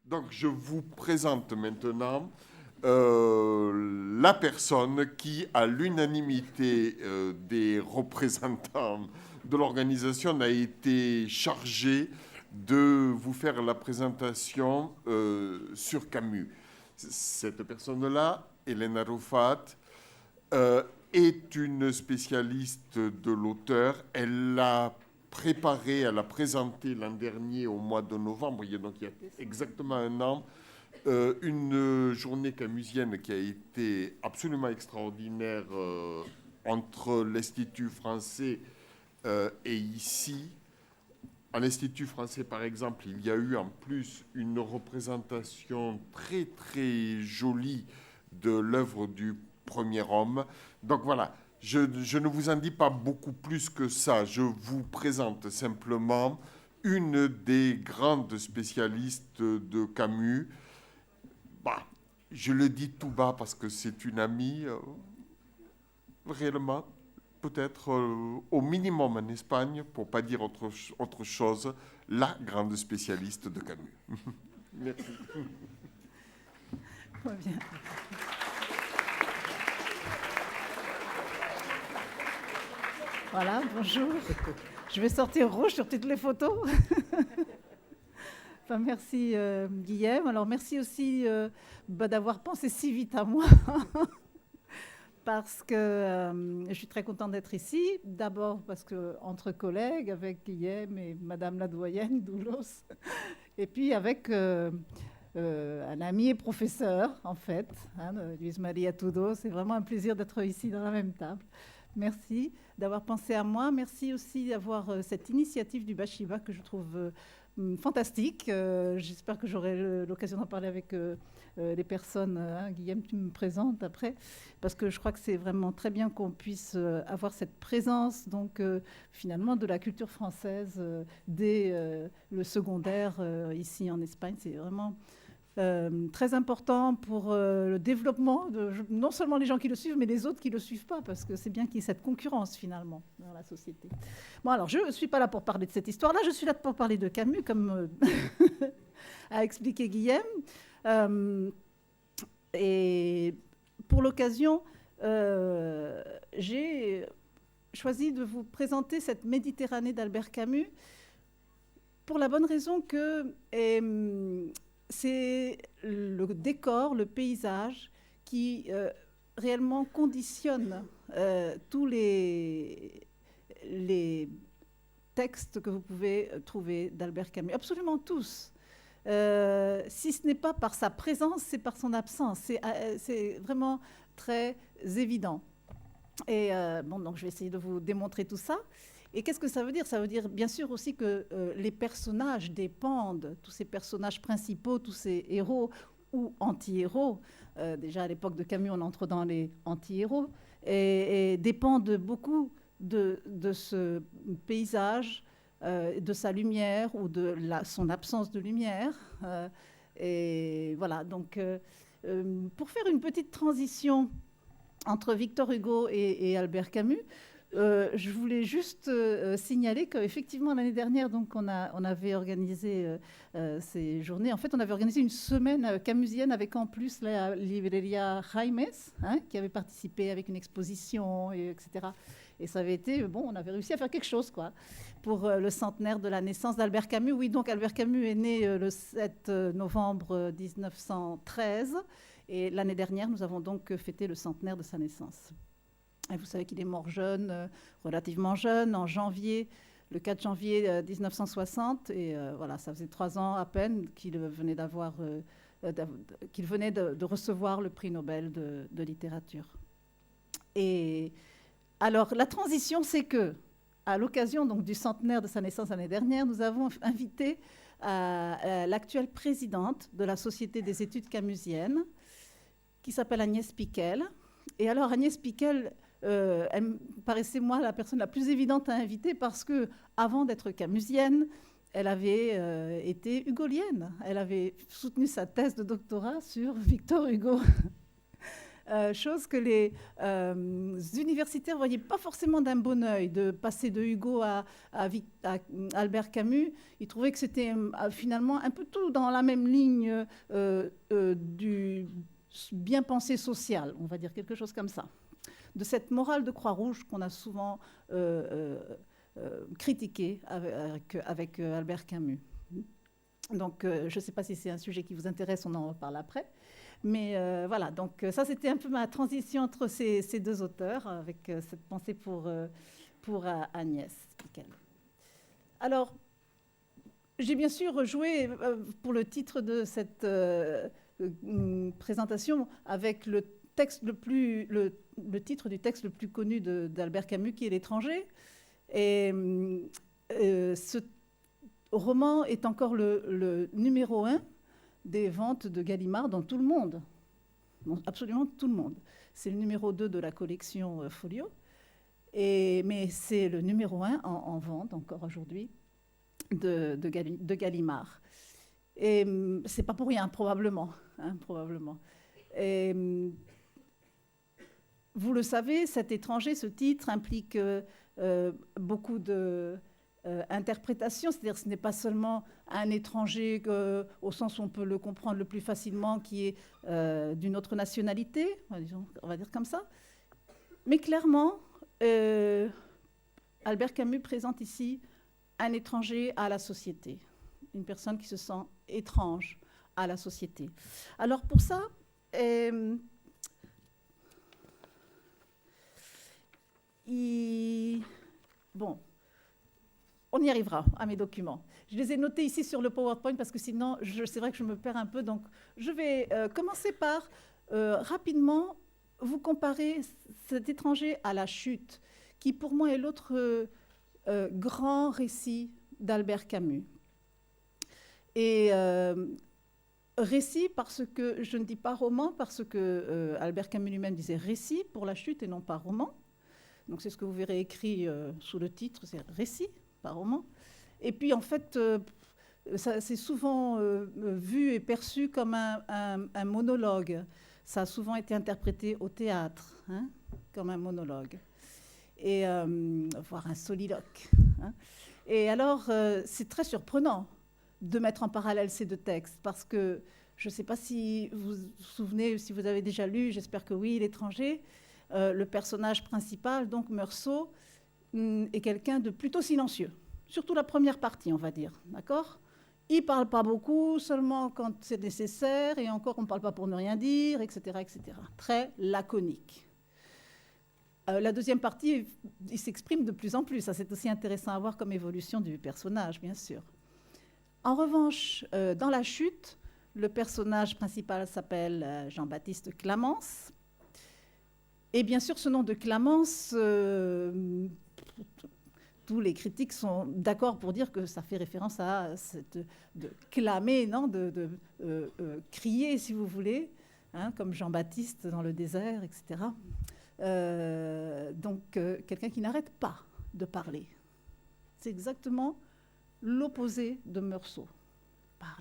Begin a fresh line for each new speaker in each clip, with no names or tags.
Donc, je vous présente maintenant la personne qui, à l'unanimité des représentants de l'organisation, a été chargée de vous faire la présentation sur Camus. Cette personne-là, Hélène Arrufat, est une spécialiste de l'auteur. Elle l'a préparé, elle a présenté l'an dernier au mois de novembre, donc il y a exactement un an, une journée camusienne qui a été absolument extraordinaire entre l'Institut français et ici. À l'Institut français, par exemple, il y a eu en plus une représentation très, très jolie de l'œuvre du premier homme. Donc voilà, je ne vous en dis pas beaucoup plus que ça. Je vous présente simplement une des grandes spécialistes de Camus. Bah, je le dis tout bas parce que c'est une amie, réellement, peut-être au minimum en Espagne, pour ne pas dire autre chose, la grande spécialiste de Camus. Merci.
Bien. Voilà, bonjour. Je vais sortir rouge sur toutes les photos. Enfin, merci Guillaume. Alors merci aussi d'avoir pensé si vite à moi. Parce que je suis très contente d'être ici. D'abord parce qu'entre collègues, avec Guillaume et Madame la doyenne, Doulos, et puis avec un ami et professeur, en fait, Luis Maria Tudo. C'est vraiment un plaisir d'être ici dans la même table. Merci d'avoir pensé à moi. Merci aussi d'avoir cette initiative du Bashiba que je trouve fantastique. J'espère que j'aurai l'occasion d'en parler avec les personnes. Guillaume, tu me présentes après, parce que je crois que c'est vraiment très bien qu'on puisse avoir cette présence, donc finalement, de la culture française dès le secondaire ici en Espagne. C'est vraiment très important pour le développement de non seulement les gens qui le suivent, mais les autres qui ne le suivent pas, parce que c'est bien qu'il y ait cette concurrence finalement dans la société. Bon, alors je ne suis pas là pour parler de cette histoire-là, je suis là pour parler de Camus, comme a expliqué Guillaume. Et pour l'occasion, j'ai choisi de vous présenter cette Méditerranée d'Albert Camus pour la bonne raison que c'est le décor, le paysage qui réellement conditionne tous les textes que vous pouvez trouver d'Albert Camus, absolument tous. Si ce n'est pas par sa présence, c'est par son absence. C'est vraiment très évident. Et bon, donc je vais essayer de vous démontrer tout ça. Et qu'est-ce que ça veut dire? Ça veut dire bien sûr aussi que les personnages dépendent, tous ces personnages principaux, tous ces héros ou anti-héros, déjà à l'époque de Camus on entre dans les anti-héros, et dépendent beaucoup de ce paysage, de sa lumière ou de son absence de lumière. Et voilà, donc pour faire une petite transition entre Victor Hugo et Albert Camus, je voulais juste signaler qu'effectivement, l'année dernière, donc, on avait organisé ces journées. En fait, on avait organisé une semaine camusienne avec en plus la Libreria Jaimes, qui avait participé avec une exposition, etc. Et ça avait été, bon, on avait réussi à faire quelque chose, quoi, pour le centenaire de la naissance d'Albert Camus. Oui, donc Albert Camus est né le 7 novembre 1913. Et l'année dernière, nous avons donc fêté le centenaire de sa naissance. Et vous savez qu'il est mort jeune, relativement jeune, en janvier, le 4 janvier 1960. Et voilà, ça faisait 3 ans à peine qu'il venait de recevoir le prix Nobel de littérature. Et alors, la transition, c'est que, à l'occasion donc, du centenaire de sa naissance l'année dernière, nous avons invité l'actuelle présidente de la Société des études camusiennes, qui s'appelle Agnès Piquel. Et alors, Agnès Piquel, elle me paraissait, moi, la personne la plus évidente à inviter parce que, avant d'être camusienne, elle avait été hugolienne. Elle avait soutenu sa thèse de doctorat sur Victor Hugo. chose que les universitaires ne voyaient pas forcément d'un bon œil, de passer de Hugo à Albert Camus. Ils trouvaient que c'était finalement un peu tout dans la même ligne du bien pensé social, on va dire quelque chose comme ça. De cette morale de Croix-Rouge qu'on a souvent critiquée avec Albert Camus. Donc, je ne sais pas si c'est un sujet qui vous intéresse, on en reparle après. Mais voilà, donc ça, c'était un peu ma transition entre ces deux auteurs, avec cette pensée pour Agnès Piquel. Alors, j'ai bien sûr joué pour le titre de cette présentation avec le titre du texte le plus connu d'Albert Camus, qui est L'étranger. Et ce roman est encore le numéro 1 des ventes de Gallimard dans tout le monde. Bon, absolument tout le monde. C'est le numéro 2 de la collection Folio. Mais c'est le numéro 1 en vente encore aujourd'hui de Gallimard. Et c'est pas pour rien, probablement. Probablement. Et, vous le savez, cet étranger, ce titre implique beaucoup d'interprétations, c'est-à-dire ce n'est pas seulement un étranger au sens où on peut le comprendre le plus facilement, qui est d'une autre nationalité, on va dire comme ça. Mais clairement, Albert Camus présente ici un étranger à la société, une personne qui se sent étrange à la société. Alors pour ça, bon, on y arrivera à mes documents. Je les ai notés ici sur le PowerPoint parce que sinon, c'est vrai que je me perds un peu. Donc, je vais commencer par rapidement vous comparer cet étranger à La Chute, qui pour moi est l'autre grand récit d'Albert Camus. Et récit parce que, je ne dis pas roman, parce que Albert Camus lui-même disait récit pour La Chute et non pas roman. Donc c'est ce que vous verrez écrit sous le titre, c'est récit, pas roman. Et puis en fait, c'est souvent vu et perçu comme un monologue. Ça a souvent été interprété au théâtre, comme un monologue, et voire un soliloque. Et alors, c'est très surprenant de mettre en parallèle ces deux textes, parce que je ne sais pas si vous vous souvenez, si vous avez déjà lu, j'espère que oui, L'étranger. Le personnage principal, donc Meursault, est quelqu'un de plutôt silencieux, surtout la première partie, on va dire, d'accord ? Il ne parle pas beaucoup, seulement quand c'est nécessaire, et encore on ne parle pas pour ne rien dire, etc., etc. Très laconique. La deuxième partie, il s'exprime de plus en plus, ça c'est aussi intéressant à voir comme évolution du personnage, bien sûr. En revanche, dans La Chute, le personnage principal s'appelle Jean-Baptiste Clamence. Et bien sûr, ce nom de Clamence, tous les critiques sont d'accord pour dire que ça fait référence à de clamer, non, de crier, si vous voulez, comme Jean-Baptiste dans le désert, etc. Donc, quelqu'un qui n'arrête pas de parler. C'est exactement l'opposé de Meursault.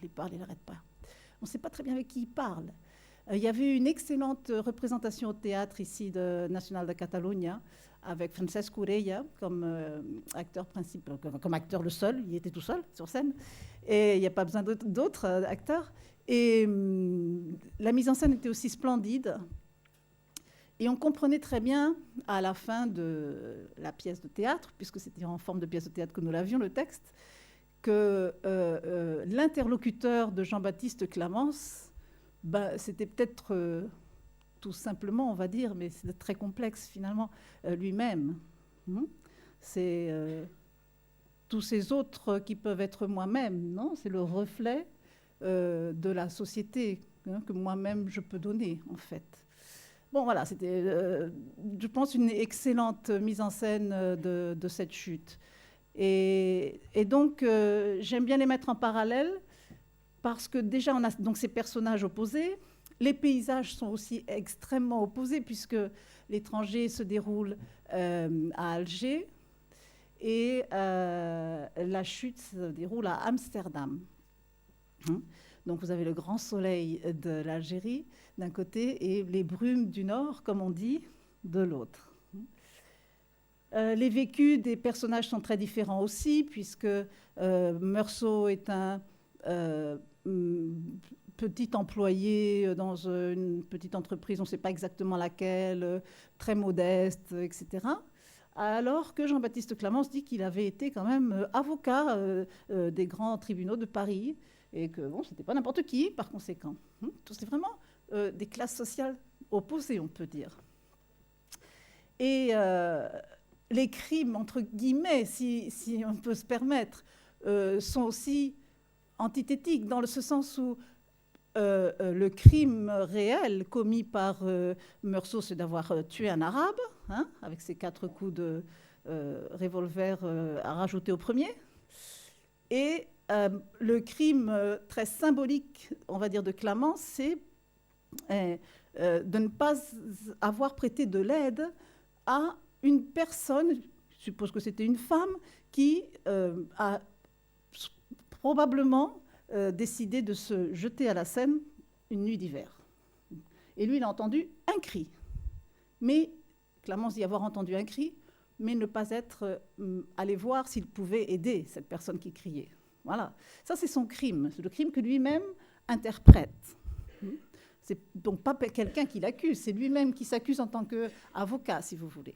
Il parle, il n'arrête pas. On ne sait pas très bien avec qui il parle. Il y avait une excellente représentation au théâtre ici de National de Catalunya avec Francesc Urella comme acteur principal, comme acteur le seul, il était tout seul sur scène, et il n'y a pas besoin d'autres acteurs. Et la mise en scène était aussi splendide, et on comprenait très bien à la fin de la pièce de théâtre, puisque c'était en forme de pièce de théâtre que nous l'avions, le texte, que l'interlocuteur de Jean-Baptiste Clamence, c'était peut-être tout simplement, on va dire, mais c'est très complexe finalement, lui-même. C'est tous ces autres qui peuvent être moi-même, non ? C'est le reflet de la société que moi-même je peux donner, en fait. Bon, voilà, c'était, je pense, une excellente mise en scène de cette chute. Et donc, j'aime bien les mettre en parallèle, parce que déjà, on a donc ces personnages opposés. Les paysages sont aussi extrêmement opposés, puisque L'étranger se déroule à Alger et La Chute se déroule à Amsterdam. Donc vous avez le grand soleil de l'Algérie d'un côté et les brumes du nord, comme on dit, de l'autre. Les vécus des personnages sont très différents aussi, puisque Meursault est un petit employé dans une petite entreprise, on ne sait pas exactement laquelle, très modeste, etc. Alors que Jean-Baptiste Clamence dit qu'il avait été quand même avocat des grands tribunaux de Paris, et que bon, ce n'était pas n'importe qui, par conséquent. C'est vraiment des classes sociales opposées, on peut dire. Et les crimes, entre guillemets, si on peut se permettre, sont aussi antithétiques, dans ce sens où le crime réel commis par Meursault, c'est d'avoir tué un arabe, avec ses 4 coups de revolver à rajouter au premier. Et le crime très symbolique, on va dire, de Clamence, c'est de ne pas avoir prêté de l'aide à une personne, je suppose que c'était une femme, qui a probablement décidé de se jeter à la Seine une nuit d'hiver. Et lui, il a entendu un cri. Mais Clamence dit avoir entendu un cri, mais ne pas être allé voir s'il pouvait aider cette personne qui criait. Voilà. Ça, c'est son crime. C'est le crime que lui-même interprète. C'est donc pas quelqu'un qui l'accuse, c'est lui-même qui s'accuse en tant qu'avocat, si vous voulez.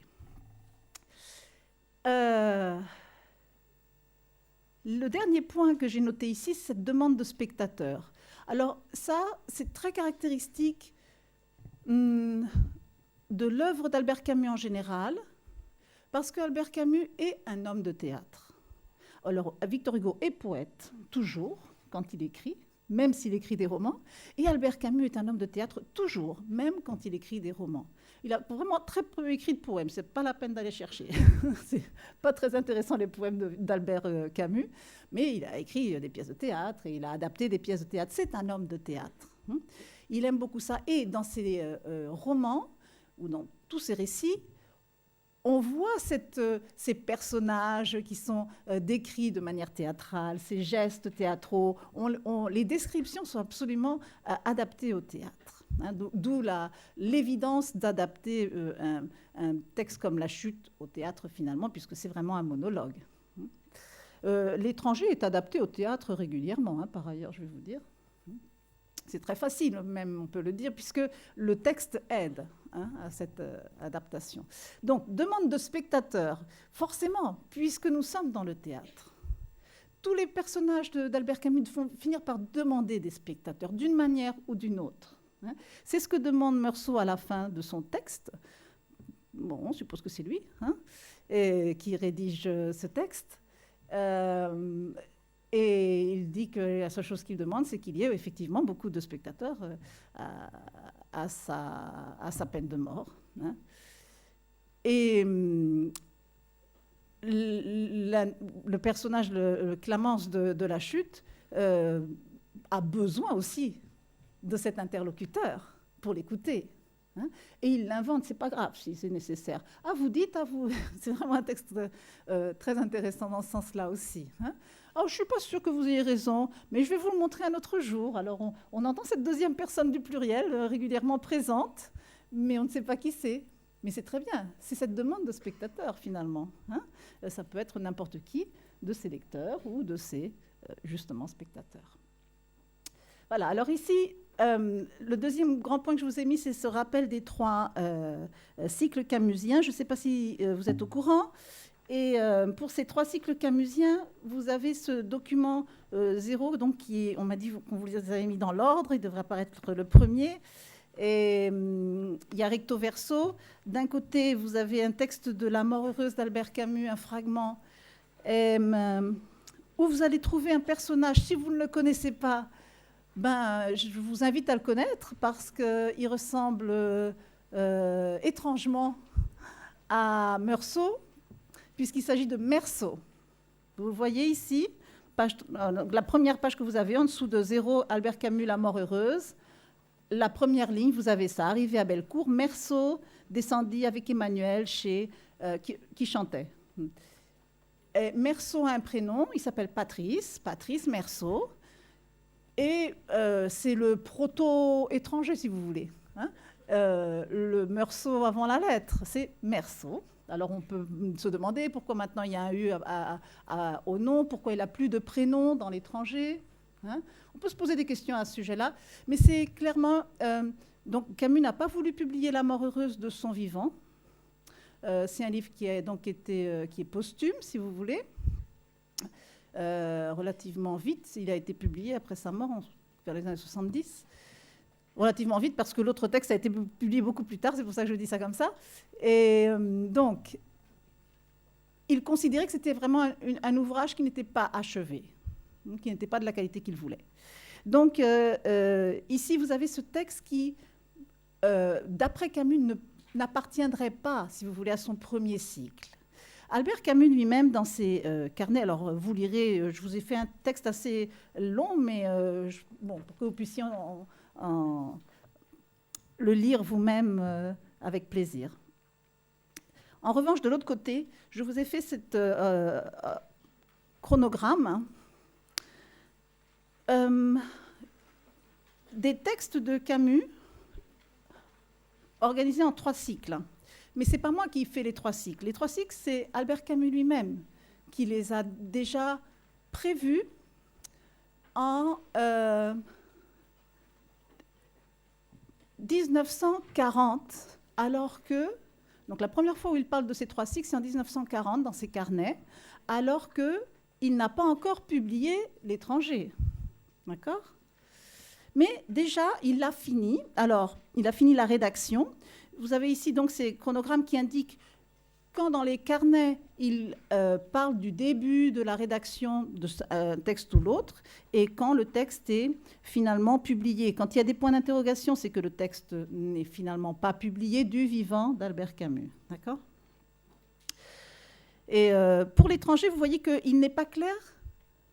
Le dernier point que j'ai noté ici, c'est cette demande de spectateur. Alors ça, c'est très caractéristique de l'œuvre d'Albert Camus en général, parce qu'Albert Camus est un homme de théâtre. Alors Victor Hugo est poète, toujours, quand il écrit, même s'il écrit des romans, et Albert Camus est un homme de théâtre toujours, même quand il écrit des romans. Il a vraiment très peu écrit de poèmes, c'est pas la peine d'aller chercher. C'est pas très intéressant les poèmes d'Albert Camus, mais il a écrit des pièces de théâtre et il a adapté des pièces de théâtre. C'est un homme de théâtre. Il aime beaucoup ça. Et dans ses romans, ou dans tous ses récits, on voit ces personnages qui sont décrits de manière théâtrale, ces gestes théâtraux. Les descriptions sont absolument adaptées au théâtre. D'où l'évidence d'adapter un texte comme La Chute au théâtre, finalement, puisque c'est vraiment un monologue. L'Étranger est adapté au théâtre régulièrement, par ailleurs, je vais vous dire. C'est très facile, même, on peut le dire, puisque le texte aide à cette adaptation. Donc, demande de spectateurs, forcément, puisque nous sommes dans le théâtre. Tous les personnages d'Albert Camus vont finir par demander des spectateurs, d'une manière ou d'une autre. C'est ce que demande Meursault à la fin de son texte. Bon, on suppose que c'est lui qui rédige ce texte. Et il dit que la seule chose qu'il demande, c'est qu'il y ait effectivement beaucoup de spectateurs à sa peine de mort. Et le personnage, le Clamence de La Chute, a besoin aussi de cet interlocuteur pour l'écouter. Et il l'invente, c'est pas grave si c'est nécessaire. Ah, vous dites, c'est vraiment un texte très intéressant dans ce sens-là aussi. Oh, je ne suis pas sûre que vous ayez raison, mais je vais vous le montrer un autre jour. Alors, on entend cette deuxième personne du pluriel régulièrement présente, mais on ne sait pas qui c'est. Mais c'est très bien, c'est cette demande de spectateur, finalement. Ça peut être n'importe qui, de ses lecteurs ou de ses, justement, spectateurs. Voilà, alors ici, le deuxième grand point que je vous ai mis, c'est ce rappel des 3 cycles camusiens. Je ne sais pas si vous êtes au courant. Et pour ces 3 cycles camusiens, vous avez ce document 0, donc on m'a dit qu'on vous les avait mis dans l'ordre, il devrait apparaître le premier. Et il y a recto verso. D'un côté, vous avez un texte de La mort heureuse d'Albert Camus, un fragment, où vous allez trouver un personnage, si vous ne le connaissez pas, je vous invite à le connaître parce qu'il ressemble étrangement à Meursault, puisqu'il s'agit de Meursault. Vous le voyez ici, la première page que vous avez en dessous de 0, Albert Camus, La mort heureuse. La première ligne, vous avez ça, arrivé à Bellecour, Meursault descendit avec Emmanuel qui chantait. Et Meursault a un prénom, il s'appelle Patrice Meursault. Et c'est le proto-étranger, si vous voulez. Hein. Le Meursault avant la lettre, c'est Meursault. Alors on peut se demander pourquoi maintenant il y a un U au nom, pourquoi il n'a plus de prénom dans l'étranger. Hein. On peut se poser des questions à ce sujet-là, mais c'est clairement... donc Camus n'a pas voulu publier La mort heureuse de son vivant. C'est un livre qui est posthume, si vous voulez. Relativement vite, il a été publié après sa mort, vers les années 70. Relativement vite, parce que l'autre texte a été publié beaucoup plus tard, c'est pour ça que je dis ça comme ça. Et donc, il considérait que c'était vraiment un ouvrage qui n'était pas achevé, qui n'était pas de la qualité qu'il voulait. Donc, ici, vous avez ce texte qui, d'après Camus, n'appartiendrait pas, si vous voulez, à son premier cycle. Albert Camus lui-même, dans ses carnets, alors vous lirez, je vous ai fait un texte assez long, mais bon, pour que vous puissiez le lire vous-même avec plaisir. En revanche, de l'autre côté, je vous ai fait cette chronogramme des textes de Camus organisés en 3 cycles. Mais ce n'est pas moi qui fais les 3 cycles. Les 3 cycles, c'est Albert Camus lui-même qui les a déjà prévus en 1940, alors que... Donc la première fois où il parle de ces 3 cycles, c'est en 1940, dans ses carnets, alors qu'il n'a pas encore publié L'étranger. D'accord ? Mais déjà, il a fini. Alors, il a fini la rédaction. Vous avez ici donc ces chronogrammes qui indiquent quand dans les carnets, il parle du début de la rédaction d'un texte ou l'autre, et quand le texte est finalement publié. Quand il y a des points d'interrogation, c'est que le texte n'est finalement pas publié du vivant d'Albert Camus. D'accord ? Et pour L'étranger, vous voyez qu'il n'est pas clair,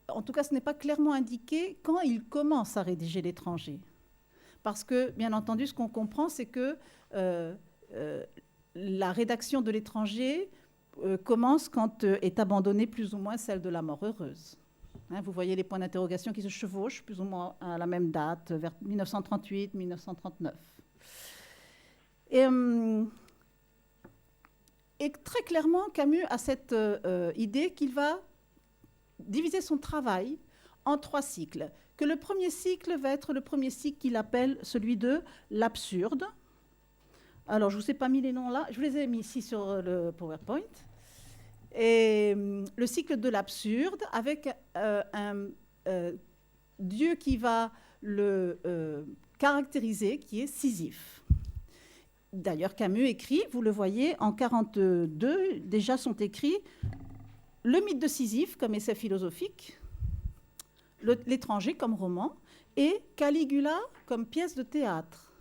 en tout cas ce n'est pas clairement indiqué quand il commence à rédiger L'étranger. Parce que, bien entendu, ce qu'on comprend, c'est que la rédaction de L'étranger commence quand est abandonnée plus ou moins celle de La mort heureuse. Hein, vous voyez les points d'interrogation qui se chevauchent plus ou moins à la même date, vers 1938-1939. Et très clairement, Camus a cette idée qu'il va diviser son travail en 3 cycles. Que le premier cycle va être le premier cycle qu'il appelle celui de l'absurde. Alors, je ne vous ai pas mis les noms là, je vous les ai mis ici sur le PowerPoint. Et le cycle de l'absurde, avec un Dieu qui va le caractériser, qui est Sisyphe. D'ailleurs, Camus écrit, vous le voyez, en 1942, déjà sont écrits le mythe de Sisyphe comme essai philosophique, L'étranger comme roman, et Caligula comme pièce de théâtre.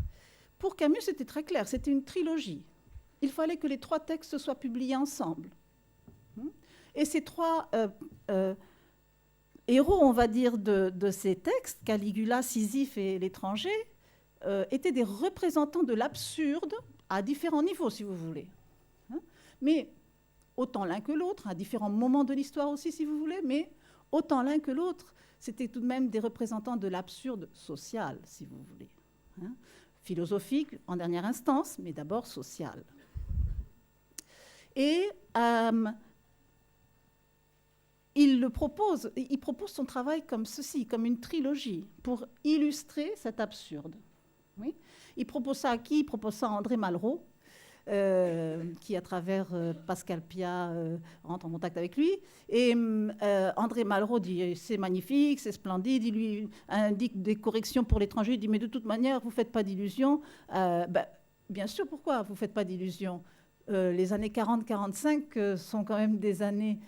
Pour Camus, c'était très clair, c'était une trilogie. Il fallait que les 3 textes soient publiés ensemble. Et ces 3 héros, on va dire, de ces textes, Caligula, Sisyphe et L'étranger, étaient des représentants de l'absurde à différents niveaux, si vous voulez. Mais autant l'un que l'autre, à différents moments de l'histoire aussi, si vous voulez, mais autant l'un que l'autre, c'était tout de même des représentants de l'absurde social, si vous voulez. Philosophique en dernière instance, mais d'abord social. Et il propose son travail comme ceci, comme une trilogie, pour illustrer cet absurde. Oui. Il propose ça à qui ? Il propose ça à André Malraux, qui, à travers Pascal Piat, rentre en contact avec lui. Et André Malraux dit « c'est magnifique, c'est splendide ». Il lui indique des corrections pour L'étranger. Il dit « mais de toute manière, vous ne faites pas d'illusions ». Bien sûr, pourquoi vous ne faites pas d'illusions ? Les années 40-45 sont quand même des années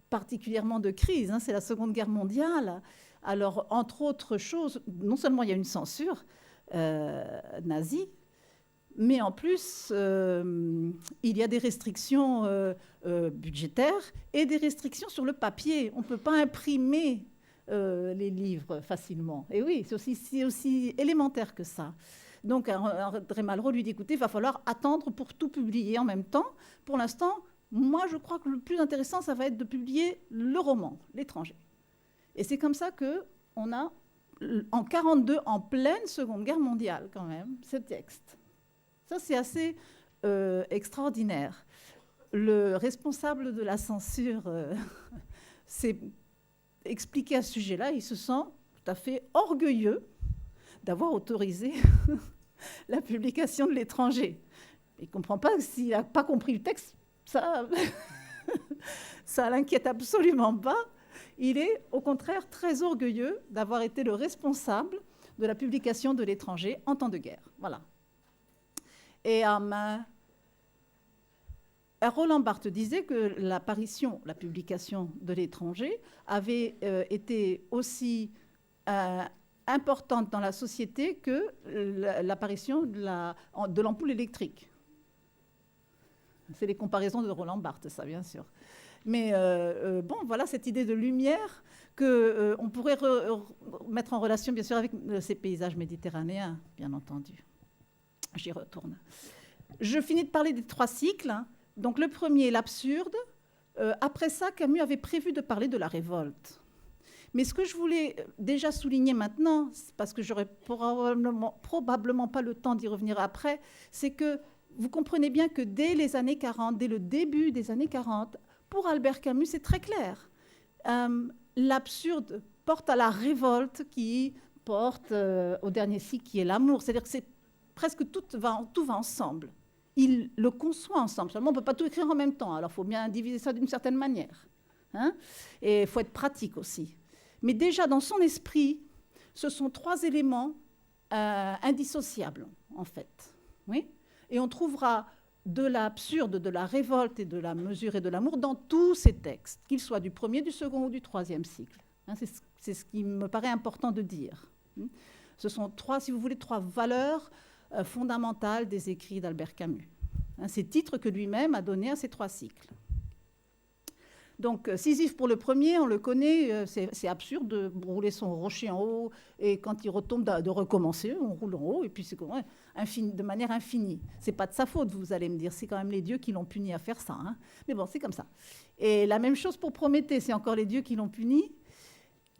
particulièrement de crise. C'est la Seconde Guerre mondiale. Alors, entre autres choses, non seulement il y a une censure nazie, mais en plus, il y a des restrictions budgétaires et des restrictions sur le papier. On ne peut pas imprimer les livres facilement. Et oui, c'est aussi élémentaire que ça. Donc, André Malraux lui dit, écoutez, il va falloir attendre pour tout publier en même temps. Pour l'instant, moi, je crois que le plus intéressant, ça va être de publier le roman, L'étranger. Et c'est comme ça qu'on a en 1942, en pleine Seconde Guerre mondiale quand même, ce texte. Ça, c'est assez extraordinaire. Le responsable de la censure s'est expliqué à ce sujet-là. Il se sent tout à fait orgueilleux d'avoir autorisé la publication de l'étranger. Il ne comprend pas, s'il n'a pas compris le texte, ça ne l'inquiète absolument pas. Il est au contraire très orgueilleux d'avoir été le responsable de la publication de l'étranger en temps de guerre. Voilà. Et Roland Barthes disait que l'apparition, la publication de l'étranger avait été aussi importante dans la société que l'apparition de l'ampoule électrique. C'est les comparaisons de Roland Barthes, ça, bien sûr. Mais bon, voilà cette idée de lumière qu'on pourrait mettre en relation, bien sûr, avec ces paysages méditerranéens, bien entendu. J'y retourne. Je finis de parler des 3 cycles. Donc le premier, l'absurde. Après ça, Camus avait prévu de parler de la révolte. Mais ce que je voulais déjà souligner maintenant, parce que j'aurais probablement pas le temps d'y revenir après, c'est que vous comprenez bien que dès les années 40, dès le début des années 40, pour Albert Camus, c'est très clair. L'absurde porte à la révolte qui porte au dernier cycle, qui est l'amour. C'est-à-dire que presque tout va ensemble. Il le conçoit ensemble. Seulement, on ne peut pas tout écrire en même temps. Alors, il faut bien diviser ça d'une certaine manière. Hein, et il faut être pratique aussi. Mais déjà, dans son esprit, ce sont 3 éléments indissociables, en fait. Oui ? Et on trouvera de l'absurde, de la révolte et de la mesure et de l'amour dans tous ces textes, qu'ils soient du premier, du second ou du 3e cycle. Hein, c'est ce qui me paraît important de dire. Ce sont 3, si vous voulez, 3 valeurs fondamentales des écrits d'Albert Camus. Hein, ces titres que lui-même a donnés à ces 3 cycles. Donc, Sisyphe pour le premier, on le connaît, c'est absurde de rouler son rocher en haut et quand il retombe, de recommencer, on roule en haut et puis c'est de manière infinie. C'est pas de sa faute, vous allez me dire, c'est quand même les dieux qui l'ont puni à faire ça. Hein. Mais bon, c'est comme ça. Et la même chose pour Prométhée, c'est encore les dieux qui l'ont puni.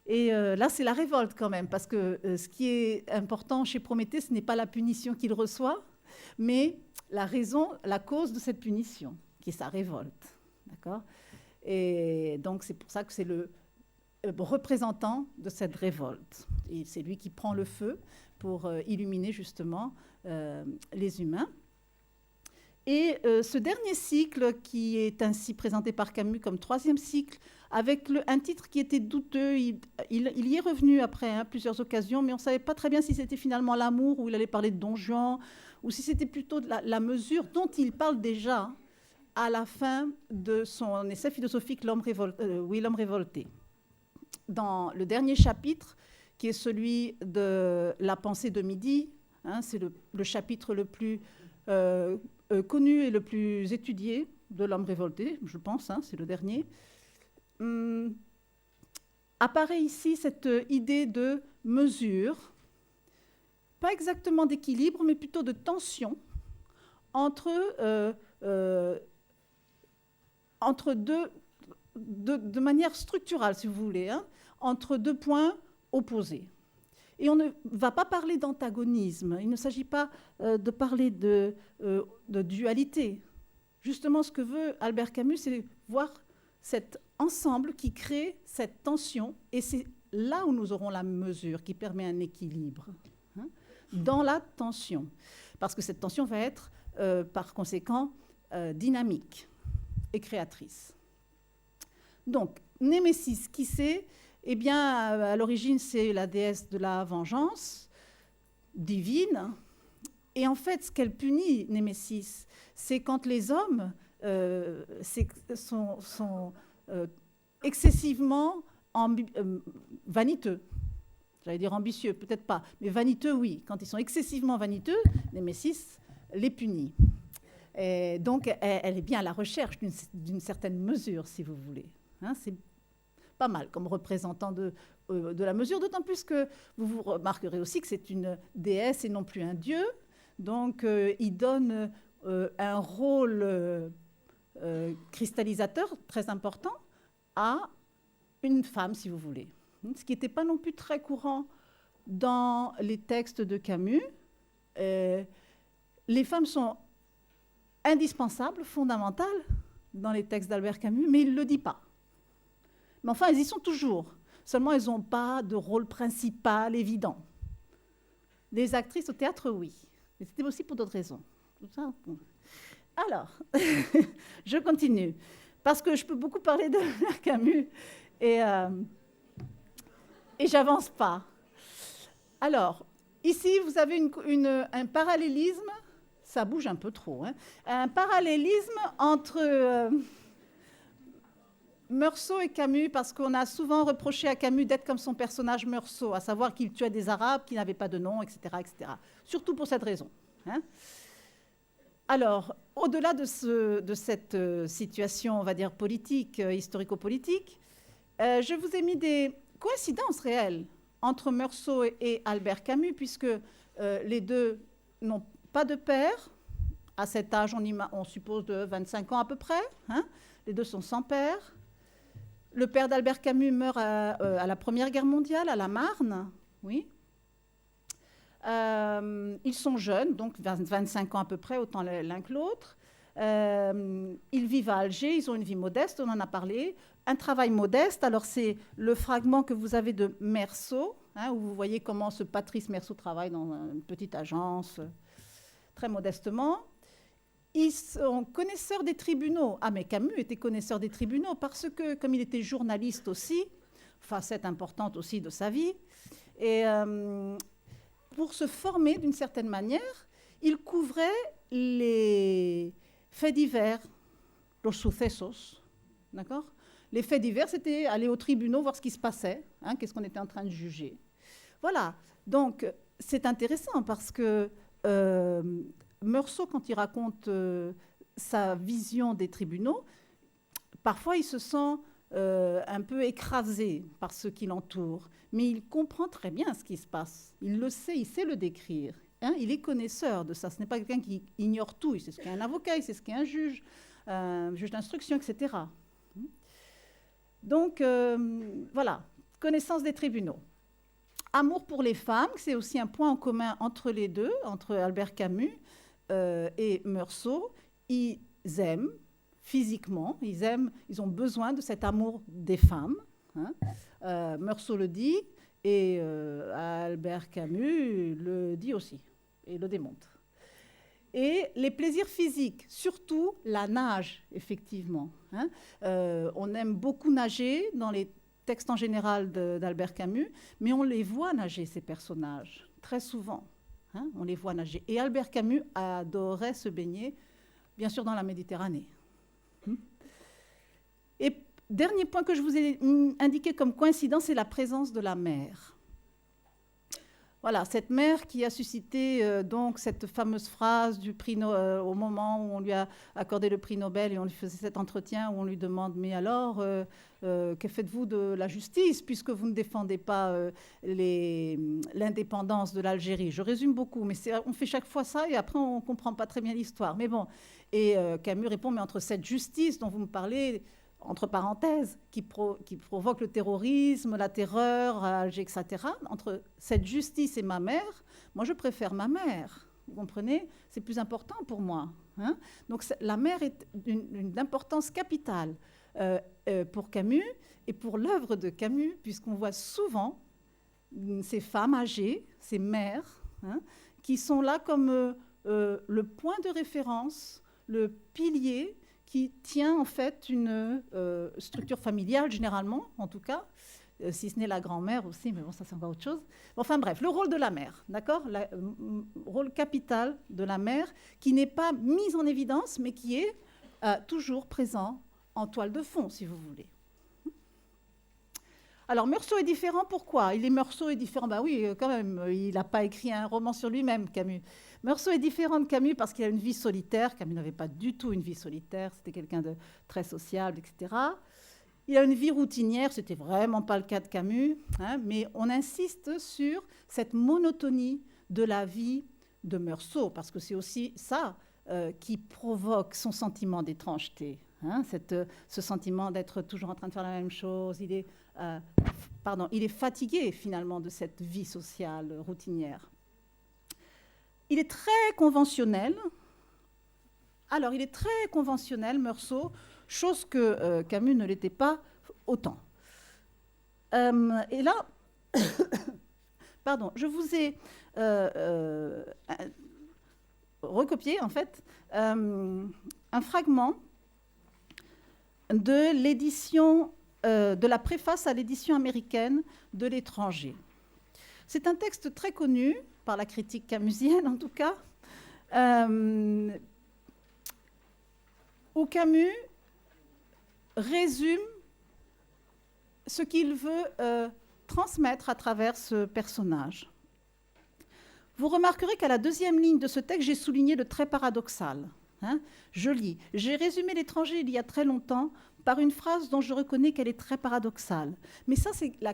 Et là, c'est la révolte quand même, parce que ce qui est important chez Prométhée, ce n'est pas la punition qu'il reçoit, mais la raison, la cause de cette punition, qui est sa révolte. D'accord ? Et donc, c'est pour ça que c'est le représentant de cette révolte. Et c'est lui qui prend le feu pour illuminer justement les humains. Et ce dernier cycle, qui est ainsi présenté par Camus comme 3e cycle, avec un titre qui était douteux, il y est revenu après plusieurs occasions, mais on ne savait pas très bien si c'était finalement l'amour, où il allait parler de Don Juan, ou si c'était plutôt de la mesure dont il parle déjà à la fin de son essai philosophique L'homme révolté. Dans le dernier chapitre, qui est celui de la pensée de midi, hein, c'est le chapitre le plus connu et le plus étudié de L'homme révolté, je pense, hein, c'est le dernier, apparaît ici cette idée de mesure, pas exactement d'équilibre, mais plutôt de tension entre de manière structurale, si vous voulez, hein, entre 2 points opposés. Et on ne va pas parler d'antagonisme, il ne s'agit pas de parler de dualité. Justement, ce que veut Albert Camus, c'est voir cet ensemble qui crée cette tension, et c'est là où nous aurons la mesure qui permet un équilibre, hein, dans la tension. Parce que cette tension va être, par conséquent, dynamique et créatrice. Donc, Némésis, qui c'est ? Eh bien, à l'origine, c'est la déesse de la vengeance divine. Et en fait, ce qu'elle punit, Némésis, c'est quand les hommes sont excessivement vaniteux. J'allais dire ambitieux, peut-être pas, mais vaniteux, oui. Quand ils sont excessivement vaniteux, Némésis les punit. Et donc, elle est bien à la recherche d'une certaine mesure, si vous voulez. Hein, c'est pas mal comme représentant de la mesure, d'autant plus que vous remarquerez aussi que c'est une déesse et non plus un dieu. Donc, il donne un rôle cristallisateur très important à une femme, si vous voulez. Ce qui n'était pas non plus très courant dans les textes de Camus, les femmes sont indispensables, fondamentales dans les textes d'Albert Camus, mais il ne le dit pas. Mais enfin, elles y sont toujours. Seulement, elles n'ont pas de rôle principal évident. Les actrices au théâtre, oui. Mais c'était aussi pour d'autres raisons. Alors, je continue. Parce que je peux beaucoup parler d'Albert Camus et j'avance pas. Alors, ici, vous avez un parallélisme, ça bouge un peu trop, hein, un parallélisme entre Meursault et Camus, parce qu'on a souvent reproché à Camus d'être comme son personnage Meursault, à savoir qu'il tuait des Arabes qui n'avaient pas de nom, etc., etc. Surtout pour cette raison. Hein. Alors, au-delà de cette situation, on va dire, politique, historico-politique, je vous ai mis des coïncidences réelles entre Meursault et Albert Camus, puisque les deux n'ont pas de père. À cet âge, on suppose de 25 ans à peu près. Hein. Les deux sont sans père. Le père d'Albert Camus meurt à la Première Guerre mondiale, à la Marne. Oui. Ils sont jeunes, donc 25 ans à peu près, autant l'un que l'autre. Ils vivent à Alger, ils ont une vie modeste, on en a parlé. Un travail modeste, alors c'est le fragment que vous avez de Meursault, hein, où vous voyez comment ce Patrice Meursault travaille dans une petite agence, très modestement. Ils sont connaisseurs des tribunaux. Ah, mais Camus était connaisseur des tribunaux parce que, comme il était journaliste aussi, facette importante aussi de sa vie, et pour se former d'une certaine manière, il couvrait les faits divers, los sucesos, d'accord ? Les faits divers, c'était aller aux tribunaux, voir ce qui se passait, hein, qu'est-ce qu'on était en train de juger. Voilà, donc c'est intéressant parce que Meursault, quand il raconte sa vision des tribunaux, parfois il se sent un peu écrasé par ce qui l'entoure, mais il comprend très bien ce qui se passe. Il le sait, il sait le décrire. Hein, il est connaisseur de ça. Ce n'est pas quelqu'un qui ignore tout. Il sait ce qu'est un avocat, il sait ce qu'est un juge d'instruction, etc. Donc, voilà, connaissance des tribunaux. Amour pour les femmes, c'est aussi un point en commun entre les deux, entre Albert Camus et Meursault. Ils aiment physiquement, ils ont besoin de cet amour des femmes. Hein. Meursault le dit et Albert Camus le dit aussi et le démontre. Et les plaisirs physiques, surtout la nage, effectivement. Hein. On aime beaucoup nager dans les textes en général d'Albert Camus, mais on les voit nager, ces personnages, très souvent. Hein, on les voit nager. Et Albert Camus adorait se baigner, bien sûr, dans la Méditerranée. Et dernier point que je vous ai indiqué comme coïncidence, c'est la présence de la mer. Voilà, cette mère qui a suscité donc cette fameuse phrase du prix au moment où on lui a accordé le prix Nobel et on lui faisait cet entretien où on lui demande « Mais alors, que faites-vous de la justice puisque vous ne défendez pas l'indépendance de l'Algérie ?» Je résume beaucoup, mais on fait chaque fois ça et après on ne comprend pas très bien l'histoire. Mais bon, et Camus répond « Mais entre cette justice dont vous me parlez… » entre parenthèses, qui provoque le terrorisme, la terreur à Alger, etc., entre cette justice et ma mère, moi je préfère ma mère. Vous comprenez ? C'est plus important pour moi. Hein ? Donc la mère est d'une importance capitale pour Camus et pour l'œuvre de Camus, puisqu'on voit souvent ces femmes âgées, ces mères, hein, qui sont là comme le point de référence, le pilier qui tient en fait une structure familiale, généralement, en tout cas, si ce n'est la grand-mère aussi, mais bon, ça c'est encore autre chose. Enfin bref, le rôle de la mère, d'accord ? Le rôle capital de la mère, qui n'est pas mis en évidence, mais qui est toujours présent en toile de fond, si vous voulez. Alors, Meursault est différent, pourquoi ? Meursault est différent, ben oui, quand même, il n'a pas écrit un roman sur lui-même, Camus. Meursault est différent de Camus parce qu'il a une vie solitaire. Camus n'avait pas du tout une vie solitaire, c'était quelqu'un de très sociable, etc. Il a une vie routinière, c'était vraiment pas le cas de Camus, hein, mais on insiste sur cette monotonie de la vie de Meursault, parce que c'est aussi ça qui provoque son sentiment d'étrangeté, hein, ce sentiment d'être toujours en train de faire la même chose. Il est il est fatigué finalement de cette vie sociale routinière. Il est très conventionnel. Alors, il est très conventionnel, Meursault, chose que Camus ne l'était pas autant. Et là, pardon, je vous ai recopié, en fait, un fragment de l'édition, de la préface à l'édition américaine de L'Étranger. C'est un texte très connu, par la critique camusienne en tout cas, où Camus résume ce qu'il veut transmettre à travers ce personnage. Vous remarquerez qu'à la deuxième ligne de ce texte, j'ai souligné le trait paradoxal. Je lis. J'ai résumé L'Étranger il y a très longtemps par une phrase dont je reconnais qu'elle est très paradoxale. Mais ça, c'est la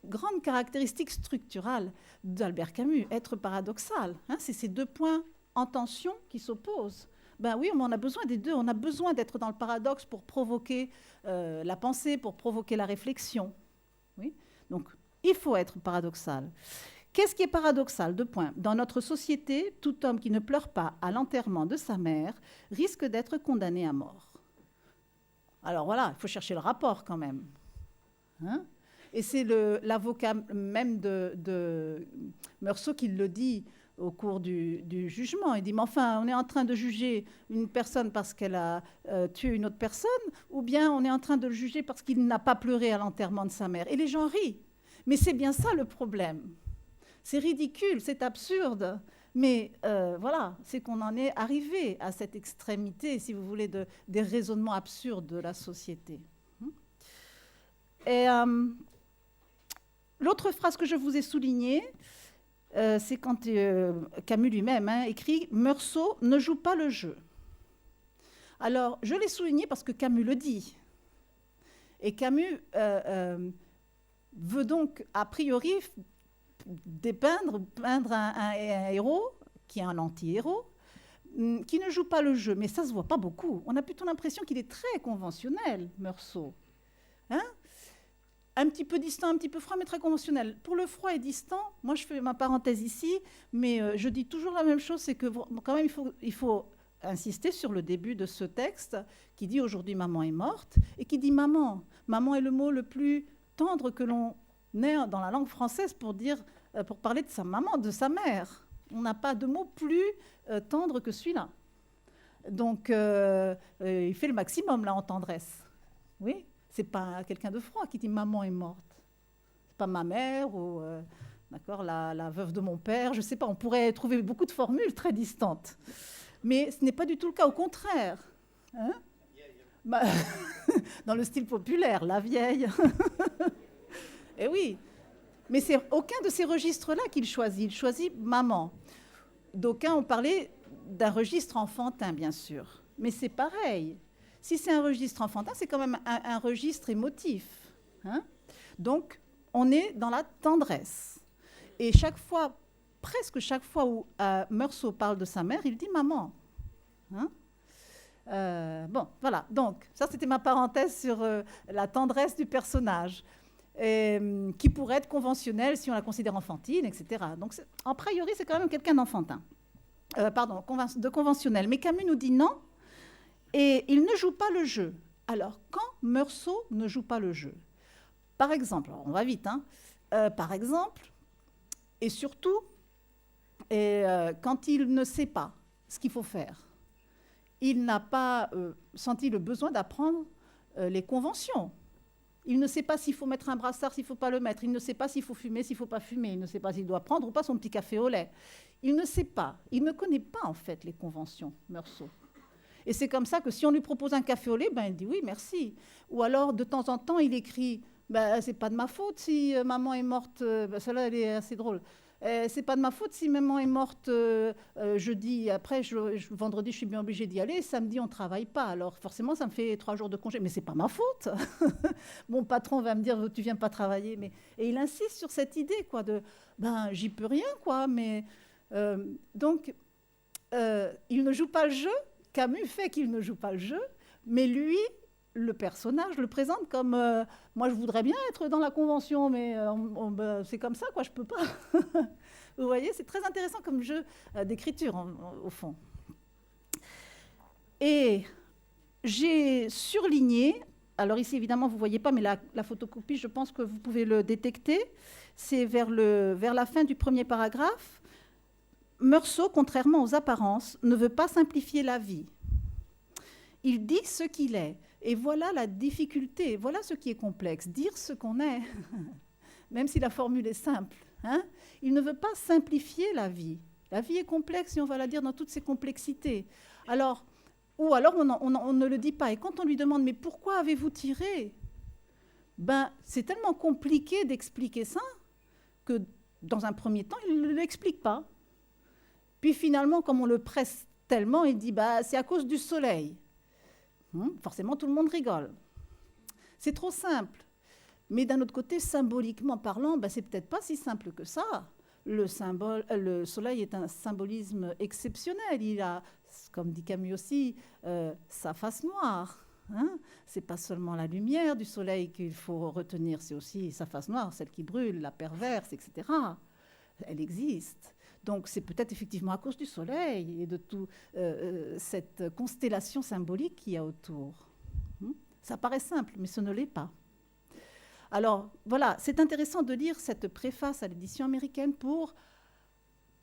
grande caractéristique structurale d'Albert Camus, être paradoxal. C'est ces deux points en tension qui s'opposent. Ben oui, on a besoin des deux. On a besoin d'être dans le paradoxe pour provoquer la pensée, pour provoquer la réflexion. Oui. Donc, il faut être paradoxal. Qu'est-ce qui est paradoxal? Deux points. Dans notre société, tout homme qui ne pleure pas à l'enterrement de sa mère risque d'être condamné à mort. Alors voilà, il faut chercher le rapport quand même. Et c'est l'avocat même de Meursault qui le dit au cours du jugement. Il dit, mais enfin, on est en train de juger une personne parce qu'elle a tué une autre personne, ou bien on est en train de le juger parce qu'il n'a pas pleuré à l'enterrement de sa mère. Et les gens rient. Mais c'est bien ça le problème. C'est ridicule, c'est absurde. Mais voilà, c'est qu'on en est arrivé à cette extrémité, si vous voulez, des raisonnements absurdes de la société. Et l'autre phrase que je vous ai soulignée, c'est quand Camus lui-même écrit « Meursault ne joue pas le jeu ». Alors, je l'ai souligné parce que Camus le dit. Et Camus veut donc, a priori, peindre un héros, qui est un anti-héros, qui ne joue pas le jeu. Mais ça ne se voit pas beaucoup. On a plutôt l'impression qu'il est très conventionnel, Meursault. Un petit peu distant, un petit peu froid, mais très conventionnel. Pour le froid et distant, moi je fais ma parenthèse ici, mais je dis toujours la même chose, c'est que quand même il faut insister sur le début de ce texte qui dit « Aujourd'hui, maman est morte » et qui dit « maman ». Maman est le mot le plus tendre que l'on ait dans la langue française pour parler de sa maman, de sa mère. On n'a pas de mot plus tendre que celui-là. Donc, il fait le maximum, là, en tendresse. Oui, c'est pas quelqu'un de froid qui dit « maman est morte ». C'est pas ma mère ou d'accord, la veuve de mon père. Je sais pas, on pourrait trouver beaucoup de formules très distantes. Mais ce n'est pas du tout le cas, au contraire. Dans le style populaire, la vieille. Eh oui, mais c'est aucun de ces registres-là qu'il choisit. Il choisit maman. D'aucuns ont parlé d'un registre enfantin, bien sûr. Mais c'est pareil. Si c'est un registre enfantin, c'est quand même un registre émotif. Donc, on est dans la tendresse. Et chaque fois, presque chaque fois où Meursault parle de sa mère, il dit maman. Bon, voilà. Donc, ça, c'était ma parenthèse sur la tendresse du personnage, qui pourrait être conventionnelle si on la considère enfantine, etc. Donc, en priori, c'est quand même quelqu'un d'enfantin. De conventionnel. Mais Camus nous dit non, et il ne joue pas le jeu. Alors, quand Meursault ne joue pas le jeu, par exemple, on va vite, par exemple, et surtout, quand il ne sait pas ce qu'il faut faire, il n'a pas senti le besoin d'apprendre les conventions. Il ne sait pas s'il faut mettre un brassard, s'il ne faut pas le mettre. Il ne sait pas s'il faut fumer, s'il ne faut pas fumer. Il ne sait pas s'il doit prendre ou pas son petit café au lait. Il ne sait pas. Il ne connaît pas, en fait, les conventions, Meursault. Et c'est comme ça que si on lui propose un café au lait, il dit oui, merci. Ou alors, de temps en temps, il écrit c'est pas de ma faute si maman est morte. Celle-là, elle est assez drôle. C'est pas de ma faute si maman est morte jeudi. Après, vendredi, je suis bien obligée d'y aller. Samedi, on ne travaille pas. Alors, forcément, ça me fait 3 jours de congé. Mais c'est pas ma faute. Mon patron va me dire, tu viens pas travailler. Et il insiste sur cette idée, quoi, de j'y peux rien, quoi. Mais donc, il ne joue pas le jeu. Camus fait qu'il ne joue pas le jeu. Mais lui, le personnage le présente comme moi je voudrais bien être dans la convention, mais c'est comme ça, quoi, je peux pas. Vous voyez, c'est très intéressant comme jeu d'écriture au fond. Et j'ai surligné, alors ici évidemment vous ne voyez pas, mais la photocopie, je pense que vous pouvez le détecter, c'est vers la fin du premier paragraphe. Meursault, contrairement aux apparences, ne veut pas simplifier la vie. Il dit ce qu'il est. Et voilà la difficulté, voilà ce qui est complexe, dire ce qu'on est, même si la formule est simple. Hein. Il ne veut pas simplifier la vie. La vie est complexe et on va la dire dans toutes ses complexités. Alors, ou alors on ne le dit pas. Et quand on lui demande « mais pourquoi avez-vous tiré ?» Ben, c'est tellement compliqué d'expliquer ça que dans un premier temps, il ne l'explique pas. Puis finalement, comme on le presse tellement, il dit bah, « c'est à cause du soleil ». Forcément, tout le monde rigole. C'est trop simple. Mais d'un autre côté, symboliquement parlant, c'est peut-être pas si simple que ça. Le soleil est un symbolisme exceptionnel. Il a, comme dit Camus aussi, sa face noire. Hein. C'est pas seulement la lumière du soleil qu'il faut retenir, c'est aussi sa face noire, celle qui brûle, la perverse, etc. Elle existe. Donc c'est peut-être effectivement à cause du soleil et de toute cette constellation symbolique qu'il y a autour. Ça paraît simple, mais ce ne l'est pas. Alors voilà, c'est intéressant de lire cette préface à l'édition américaine pour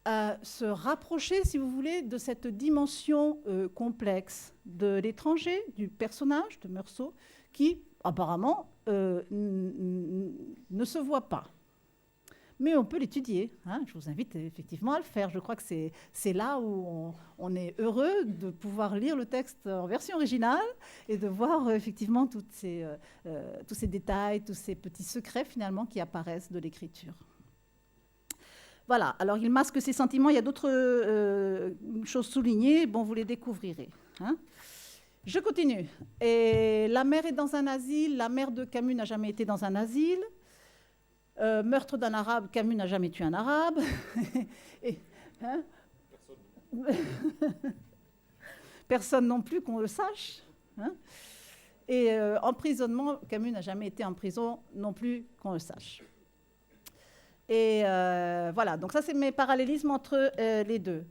se rapprocher, si vous voulez, de cette dimension complexe de l'étranger, du personnage de Meursault, qui apparemment ne se voit pas. Mais on peut l'étudier. Hein. Je vous invite effectivement à le faire. Je crois que c'est là où on est heureux de pouvoir lire le texte en version originale et de voir effectivement tous ces détails, tous ces petits secrets finalement qui apparaissent de l'écriture. Voilà. Alors il masque ses sentiments. Il y a d'autres choses soulignées. Bon, vous les découvrirez. Hein. Je continue. Et la mère est dans un asile. La mère de Camus n'a jamais été dans un asile. Meurtre d'un arabe, Camus n'a jamais tué un arabe. Hein. Personne non plus qu'on le sache. Hein. Et emprisonnement, Camus n'a jamais été en prison non plus qu'on le sache. Et voilà, donc ça c'est mes parallélismes entre les deux.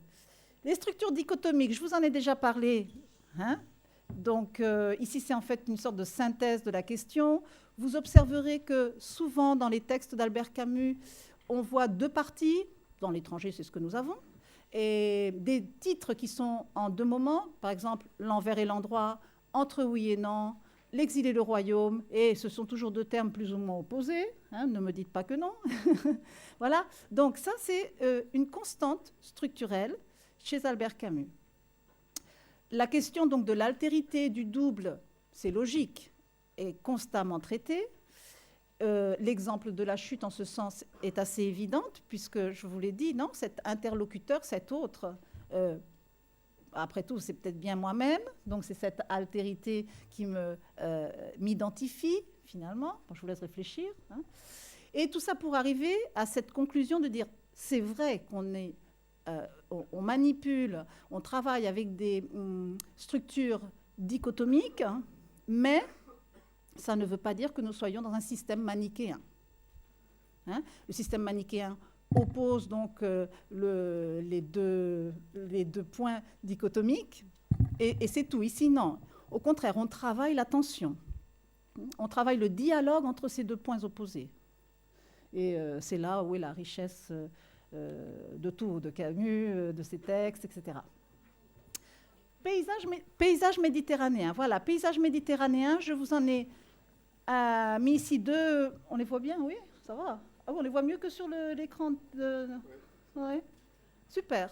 Les structures dichotomiques, je vous en ai déjà parlé. Hein. Donc ici c'est en fait une sorte de synthèse de la question. Vous observerez que souvent dans les textes d'Albert Camus, on voit deux parties. Dans l'étranger, c'est ce que nous avons. Et des titres qui sont en deux moments. Par exemple, l'envers et l'endroit, entre oui et non, l'exil et le royaume. Et ce sont toujours deux termes plus ou moins opposés. Hein, ne me dites pas que non. Voilà. Donc ça, c'est une constante structurelle chez Albert Camus. La question donc de l'altérité du double, c'est logique, est constamment traitée. L'exemple de la chute, en ce sens, est assez évidente, puisque, je vous l'ai dit, non, cet interlocuteur, cet autre, après tout, c'est peut-être bien moi-même, donc c'est cette altérité qui m'identifie, finalement. Bon, je vous laisse réfléchir. Hein. Et tout ça pour arriver à cette conclusion de dire, c'est vrai qu'on est... on manipule, on travaille avec des structures dichotomiques, hein, mais ça ne veut pas dire que nous soyons dans un système manichéen. Hein. Le système manichéen oppose donc les deux points dichotomiques, et c'est tout. Ici, non. Au contraire, on travaille la tension. On travaille le dialogue entre ces deux points opposés. Et c'est là où est la richesse de tout, de Camus, de ses textes, etc. Paysage méditerranéen. Voilà, paysage méditerranéen, je vous en ai mis ici deux. On les voit bien, oui, ça va. Ah, on les voit mieux que sur l'écran de... Ouais. Super.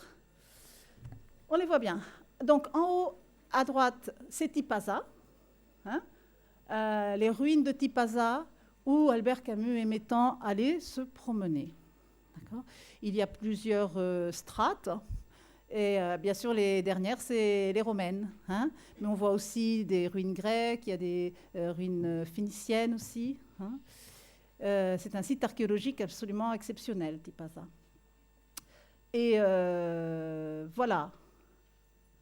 On les voit bien. Donc, en haut, à droite, c'est Tipaza. Hein, les ruines de Tipaza, où Albert Camus aimait tant aller se promener. Il y a plusieurs strates, et bien sûr les dernières, c'est les romaines. Hein, mais on voit aussi des ruines grecques, il y a des ruines phéniciennes aussi. Hein. C'est un site archéologique absolument exceptionnel, Tipaza. Et voilà,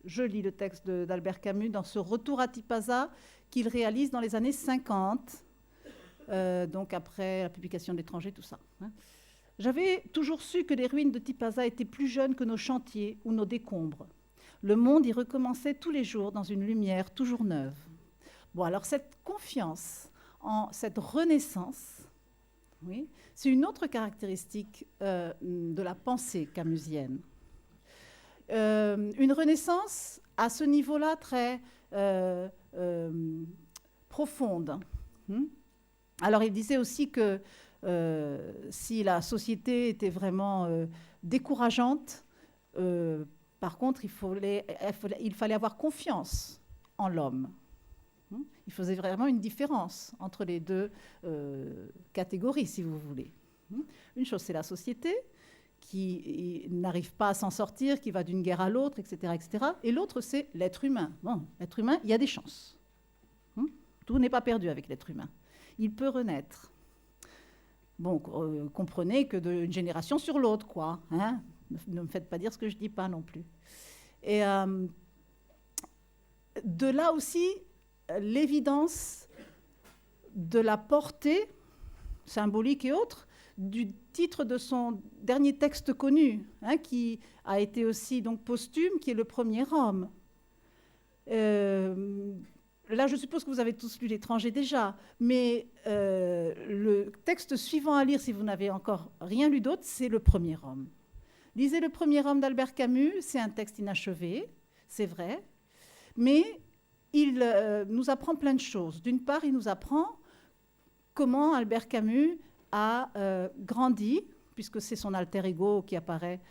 je lis le texte d'Albert Camus dans ce retour à Tipaza, qu'il réalise dans les années 50, donc après la publication de L'étranger, tout ça. Hein. J'avais toujours su que les ruines de Tipaza étaient plus jeunes que nos chantiers ou nos décombres. Le monde y recommençait tous les jours dans une lumière toujours neuve. Bon, alors cette confiance en cette renaissance, oui, c'est une autre caractéristique de la pensée camusienne. Une renaissance à ce niveau-là très profonde. Alors il disait aussi que si la société était vraiment décourageante, par contre, il fallait avoir confiance en l'homme. Il faisait vraiment une différence entre les deux catégories, si vous voulez. Une chose, c'est la société qui n'arrive pas à s'en sortir, qui va d'une guerre à l'autre, etc., etc. Et l'autre, c'est l'être humain. Bon, l'être humain, il y a des chances. Tout n'est pas perdu avec l'être humain. Il peut renaître. Bon, comprenez que d'une génération sur l'autre, quoi. Hein, ne me faites pas dire ce que je ne dis pas non plus. Et de là aussi, l'évidence de la portée symbolique et autres du titre de son dernier texte connu, hein, qui a été aussi donc posthume, qui est Le Premier Homme. Là, je suppose que vous avez tous lu L'étranger déjà, mais le texte suivant à lire, si vous n'avez encore rien lu d'autre, c'est Le Premier Homme. Lisez Le Premier Homme d'Albert Camus, c'est un texte inachevé, c'est vrai, mais il nous apprend plein de choses. D'une part, il nous apprend comment Albert Camus a grandi, puisque c'est son alter ego qui apparaît.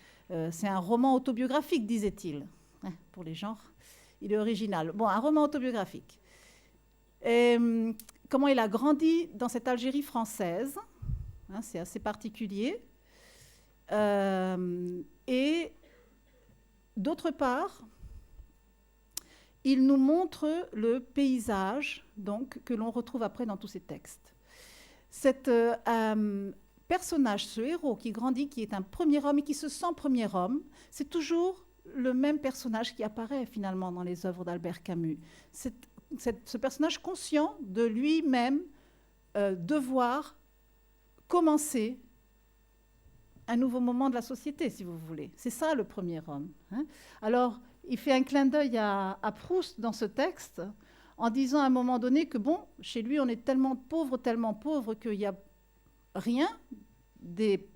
C'est un roman autobiographique, disait-il, hein, pour les genres. Il est original. Bon, un roman autobiographique. Et, comment il a grandi dans cette Algérie française, hein, c'est assez particulier. Et d'autre part, il nous montre le paysage donc, que l'on retrouve après dans tous ces textes. Cet personnage, ce héros qui grandit, qui est un premier homme et qui se sent premier homme, c'est toujours le même personnage qui apparaît finalement dans les œuvres d'Albert Camus. Ce personnage conscient de lui-même devoir commencer un nouveau moment de la société, si vous voulez. C'est ça, le premier homme. Hein. Alors, il fait un clin d'œil à Proust dans ce texte, en disant à un moment donné que, bon, chez lui, on est tellement pauvre qu'il n'y a rien des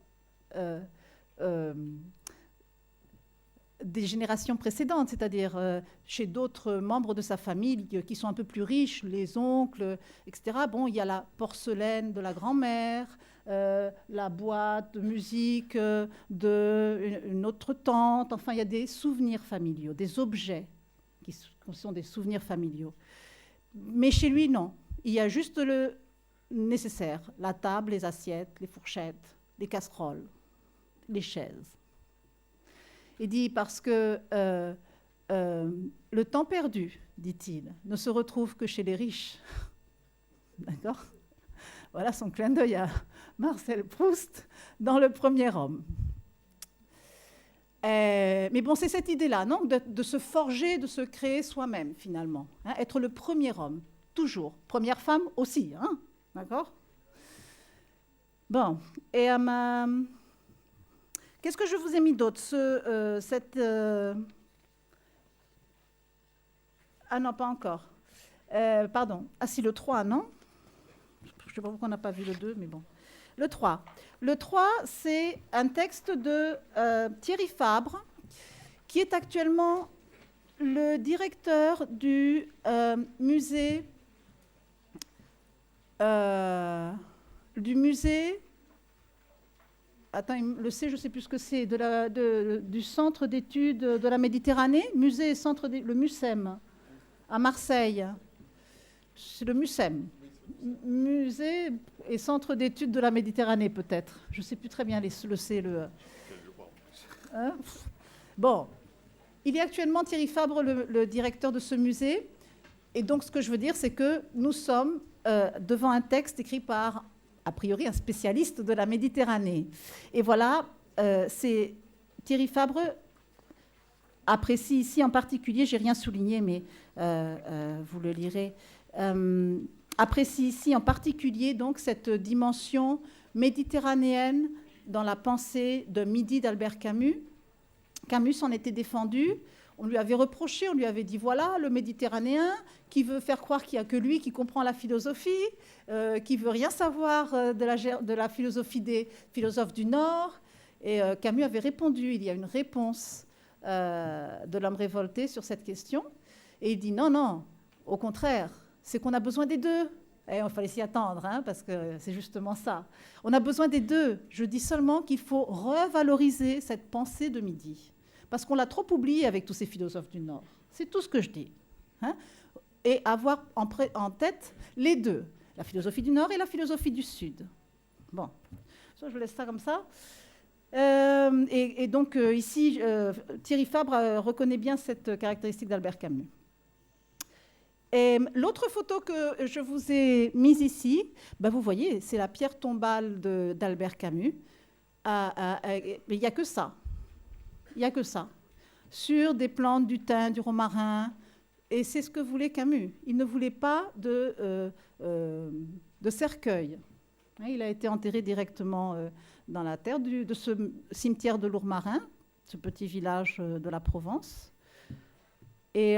générations précédentes, c'est-à-dire chez d'autres membres de sa famille qui sont un peu plus riches, les oncles, etc. Bon, il y a la porcelaine de la grand-mère, la boîte de musique d'une autre tante. Enfin, il y a des souvenirs familiaux, des objets qui sont des souvenirs familiaux. Mais chez lui, non. Il y a juste le nécessaire, la table, les assiettes, les fourchettes, les casseroles, les chaises. Il dit parce que le temps perdu, dit-il, ne se retrouve que chez les riches. D'accord ? Voilà son clin d'œil à Marcel Proust dans Le Premier Homme. Mais bon, c'est cette idée-là, non ? de se forger, de se créer soi-même, finalement. Hein, être le premier homme, toujours. Première femme aussi, hein ? D'accord ? Bon, et qu'est-ce que je vous ai mis d'autre ? Ah non, pas encore. Pardon. Ah si, le 3, non ? Je ne sais pas pourquoi on n'a pas vu le 2, mais bon. Le 3. Le 3, c'est un texte de Thierry Fabre, qui est actuellement le directeur du musée... Attends, le C, je ne sais plus ce que c'est, du Centre d'études de la Méditerranée, musée et centre, le MUCEM, à Marseille. C'est le MUCEM, musée et centre d'études de la Méditerranée, peut-être. Je ne sais plus très bien le C, le E. Hein? Bon, il est actuellement Thierry Fabre, le directeur de ce musée. Et donc, ce que je veux dire, c'est que nous sommes devant un texte écrit par... a priori un spécialiste de la Méditerranée. Et voilà, c'est Thierry Fabre apprécie ici en particulier, j'ai rien souligné, mais vous le lirez, apprécie ici en particulier donc cette dimension méditerranéenne dans la pensée de Midi d'Albert Camus. Camus s'en était défendu. On lui avait reproché, on lui avait dit, voilà, le Méditerranéen qui veut faire croire qu'il n'y a que lui qui comprend la philosophie, qui veut rien savoir de la philosophie des philosophes du Nord. Et Camus avait répondu, il y a une réponse de l'homme révolté sur cette question. Et il dit, non, non, au contraire, c'est qu'on a besoin des deux. Et il fallait s'y attendre, hein, parce que c'est justement ça. On a besoin des deux. Je dis seulement qu'il faut revaloriser cette pensée de Midi. Parce qu'on l'a trop oublié avec tous ces philosophes du Nord. C'est tout ce que je dis. Hein, et avoir en tête les deux, la philosophie du Nord et la philosophie du Sud. Bon, ça, je laisse ça comme ça. Et donc, ici, Thierry Fabre reconnaît bien cette caractéristique d'Albert Camus. Et l'autre photo que je vous ai mise ici, ben vous voyez, c'est la pierre tombale d'Albert Camus. Mais il n'y a que ça. Il n'y a que ça. Sur des plantes du thym, du romarin. Et c'est ce que voulait Camus. Il ne voulait pas de cercueil. Il a été enterré directement dans la terre de ce cimetière de Lourmarin, ce petit village de la Provence. Et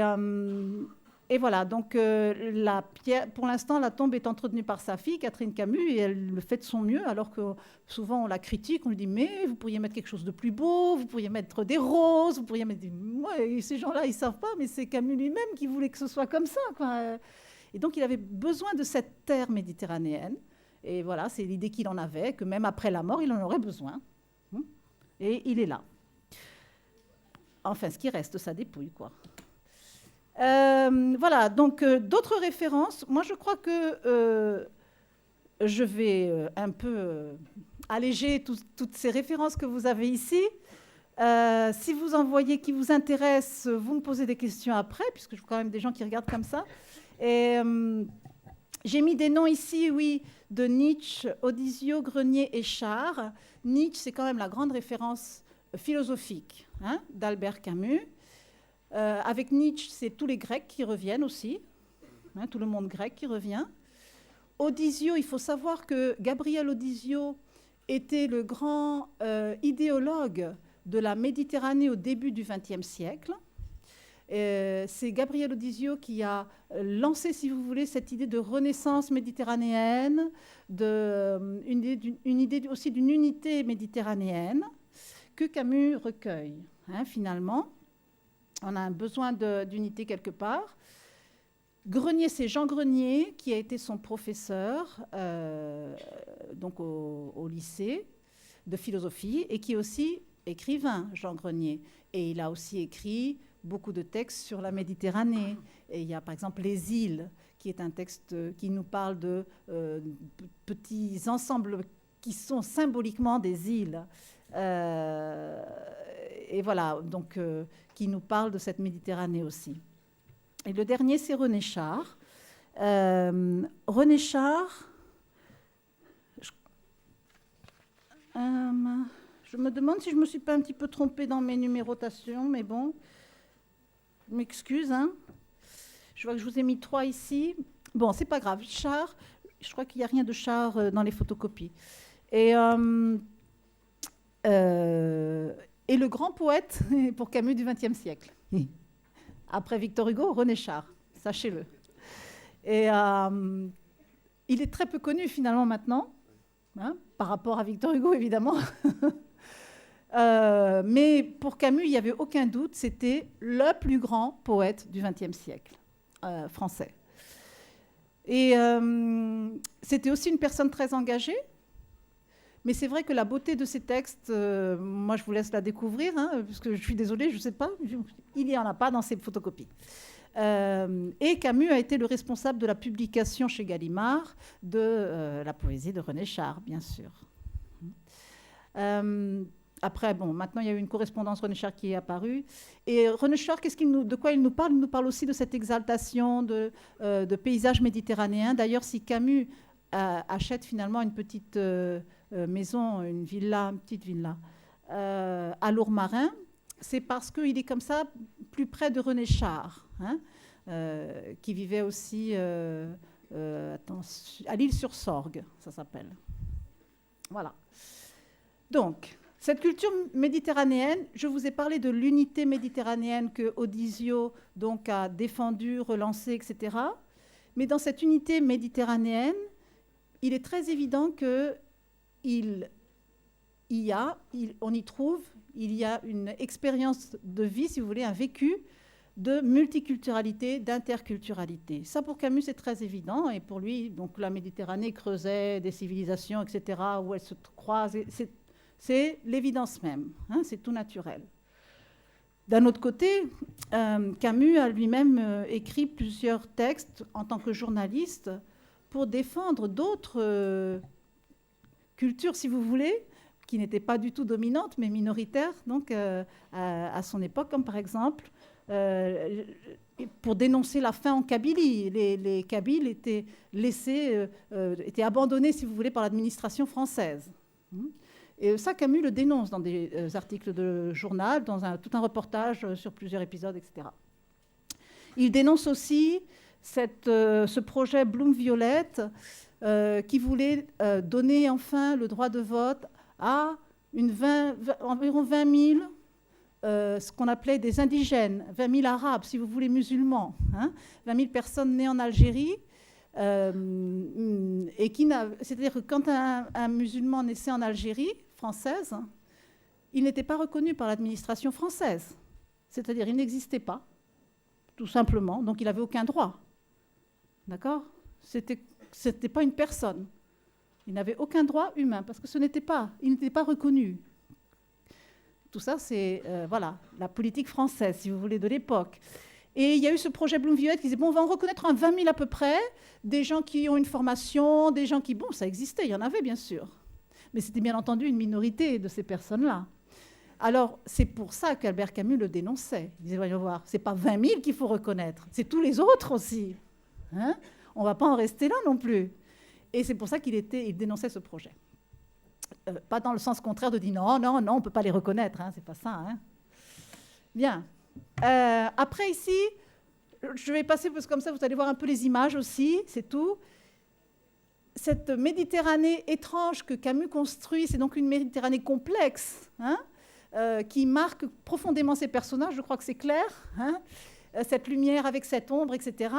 voilà, donc la pierre, pour l'instant, la tombe est entretenue par sa fille, Catherine Camus, et elle le fait de son mieux, alors que souvent on la critique, on lui dit « mais vous pourriez mettre quelque chose de plus beau, vous pourriez mettre des roses, vous pourriez mettre des... » Ouais, ces gens-là, ils ne savent pas, mais c'est Camus lui-même qui voulait que ce soit comme ça, quoi. Et donc il avait besoin de cette terre méditerranéenne, et voilà, c'est l'idée qu'il en avait, que même après la mort, il en aurait besoin. Et il est là. Enfin, ce qui reste de sa dépouille, quoi. Voilà, donc d'autres références. Moi, je crois que je vais un peu alléger toutes ces références que vous avez ici. Si vous en voyez qui vous intéressent, vous me posez des questions après, puisque je vois quand même des gens qui regardent comme ça. Et j'ai mis des noms ici, oui, de Nietzsche, Odysio, Grenier et Char. Nietzsche, c'est quand même la grande référence philosophique, hein, d'Albert Camus. Avec Nietzsche, c'est tous les Grecs qui reviennent aussi, hein, tout le monde grec qui revient. Odysio, il faut savoir que Gabriel Odysio était le grand idéologue de la Méditerranée au début du XXe siècle. C'est Gabriel Odysio qui a lancé, si vous voulez, cette idée de renaissance méditerranéenne, une idée aussi d'une unité méditerranéenne que Camus recueille, hein, finalement. On a un besoin d'unité quelque part. Grenier, c'est Jean Grenier, qui a été son professeur donc au lycée de philosophie, et qui est aussi écrivain, Jean Grenier. Et il a aussi écrit beaucoup de textes sur la Méditerranée. Et il y a par exemple Les Îles, qui est un texte qui nous parle de petits ensembles qui sont symboliquement des îles. Et voilà, donc qui nous parle de cette Méditerranée aussi. Et le dernier, c'est René Char. René Char, je me demande si je ne me suis pas un petit peu trompée dans mes numérotations, mais bon, je m'excuse. Hein. Je vois que je vous ai mis 3 ici. Bon, c'est pas grave. Char, je crois qu'il n'y a rien de Char dans les photocopies. Et le grand poète pour Camus du XXe siècle. Après Victor Hugo, René Char, sachez-le. Et il est très peu connu finalement maintenant, hein, par rapport à Victor Hugo évidemment. Mais pour Camus, il n'y avait aucun doute, c'était le plus grand poète du XXe siècle français. Et c'était aussi une personne très engagée. Mais c'est vrai que la beauté de ces textes, moi je vous laisse la découvrir, hein, parce que je suis désolée, je ne sais pas, il n'y en a pas dans ces photocopies. Et Camus a été le responsable de la publication chez Gallimard de la poésie de René Char, bien sûr. Après, bon, maintenant il y a eu une correspondance René Char qui est apparue. Et René Char, de quoi il nous parle? Il nous parle aussi de cette exaltation de paysages méditerranéens. D'ailleurs, si Camus achète finalement une petite maison, une petite villa à Lourmarin, c'est parce qu'il est comme ça plus près de René Char. Hein. qui vivait aussi à l'île sur Sorgue, ça s'appelle. Voilà. Donc, cette culture méditerranéenne, je vous ai parlé de l'unité méditerranéenne que Odysio donc, a défendue, relancée, etc. Mais dans cette unité méditerranéenne, il est très évident qu'il on y trouve, il y a une expérience de vie, si vous voulez, un vécu de multiculturalité, d'interculturalité. Ça, pour Camus, c'est très évident. Et pour lui, donc, la Méditerranée creusait des civilisations, etc., où elles se croisent. C'est l'évidence même, hein, c'est tout naturel. D'un autre côté, Camus a lui-même écrit plusieurs textes en tant que journaliste pour défendre d'autres cultures, si vous voulez, qui n'étaient pas du tout dominantes, mais minoritaires, donc, à son époque, comme par exemple pour dénoncer la faim en Kabylie. Les Kabyles étaient laissés, étaient abandonnés, si vous voulez, par l'administration française. Et ça, Camus le dénonce dans des articles de journal, dans tout un reportage sur plusieurs épisodes, etc. Il dénonce aussi ce projet Bloom-Violette qui voulait donner enfin le droit de vote à environ 20 000 ce qu'on appelait des indigènes, 20 000 arabes, si vous voulez, musulmans, hein, 20 000 personnes nées en Algérie. C'est-à-dire que quand un musulman naissait en Algérie française, il n'était pas reconnu par l'administration française. C'est-à-dire il n'existait pas, tout simplement, donc il n'avait aucun droit. D'accord ? C'était pas une personne. Il n'avait aucun droit humain, parce que il n'était pas reconnu. Tout ça, c'est voilà, la politique française, si vous voulez, de l'époque. Et il y a eu ce projet Bloom-Violette qui disait, bon, on va en reconnaître un 20 000 à peu près, des gens qui ont une formation, des gens qui... Bon, ça existait, il y en avait, bien sûr. Mais c'était bien entendu une minorité de ces personnes-là. Alors, c'est pour ça qu'Albert Camus le dénonçait. Il disait, voyons voir, ce n'est pas 20 000 qu'il faut reconnaître, c'est tous les autres aussi. Hein, on ne va pas en rester là non plus. Et c'est pour ça qu'il dénonçait ce projet. Pas dans le sens contraire de dire non, on ne peut pas les reconnaître, hein, c'est pas ça. Hein. Bien. Après, ici, je vais passer, parce que comme ça, vous allez voir un peu les images aussi, c'est tout. Cette Méditerranée étrange que Camus construit, c'est donc une Méditerranée complexe, hein, qui marque profondément ses personnages, je crois que c'est clair, hein, cette lumière avec cette ombre, etc.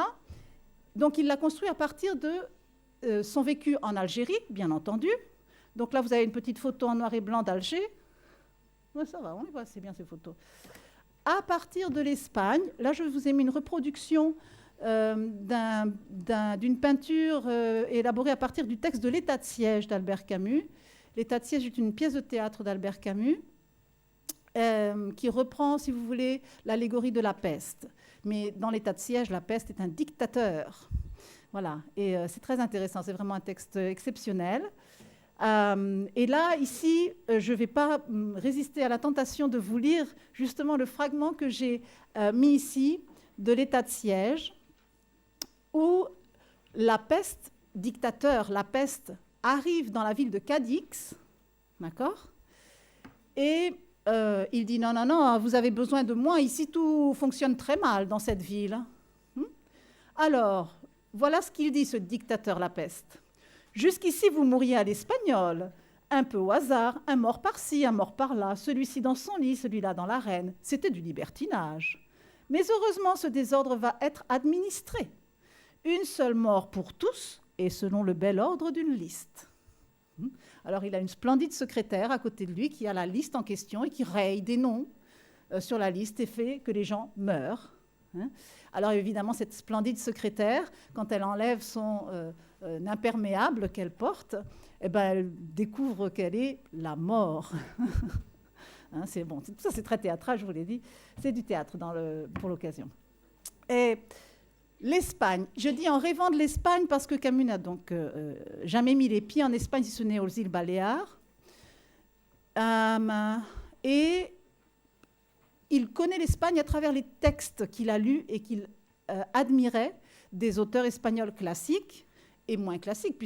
Donc, il l'a construit à partir de son vécu en Algérie, bien entendu. Donc là, vous avez une petite photo en noir et blanc d'Alger. Ouais, ça va, on les voit assez bien, ces photos. À partir de l'Espagne, là, je vous ai mis une reproduction d'une peinture élaborée à partir du texte de l'État de siège d'Albert Camus. L'État de siège est une pièce de théâtre d'Albert Camus qui reprend, si vous voulez, l'allégorie de la peste. Mais dans l'État de siège, la peste est un dictateur. Voilà, et c'est très intéressant, c'est vraiment un texte exceptionnel. Et là, ici, je ne vais pas résister à la tentation de vous lire justement le fragment que j'ai mis ici de l'état de siège, où la peste, dictateur, la peste, arrive dans la ville de Cadix, d'accord ? Et il dit non, vous avez besoin de moi, ici tout fonctionne très mal dans cette ville. Alors, voilà ce qu'il dit, ce dictateur, la peste. Jusqu'ici, vous mouriez à l'espagnol, un peu au hasard, un mort par-ci, un mort par-là, celui-ci dans son lit, celui-là dans l'arène. C'était du libertinage. Mais heureusement, ce désordre va être administré. Une seule mort pour tous, et selon le bel ordre d'une liste. Alors, il a une splendide secrétaire à côté de lui qui a la liste en question et qui raye des noms sur la liste et fait que les gens meurent. Alors, évidemment, cette splendide secrétaire, quand elle enlève son... imperméable qu'elle porte, eh ben, elle découvre qu'elle est la mort. Hein, c'est bon, tout ça c'est très théâtral, je vous l'ai dit, c'est du théâtre pour l'occasion. Et l'Espagne, je dis en rêvant de l'Espagne parce que Camus n'a donc jamais mis les pieds en Espagne si ce n'est aux îles Baléares. Et il connaît l'Espagne à travers les textes qu'il a lus et qu'il admirait des auteurs espagnols classiques, et moins classique,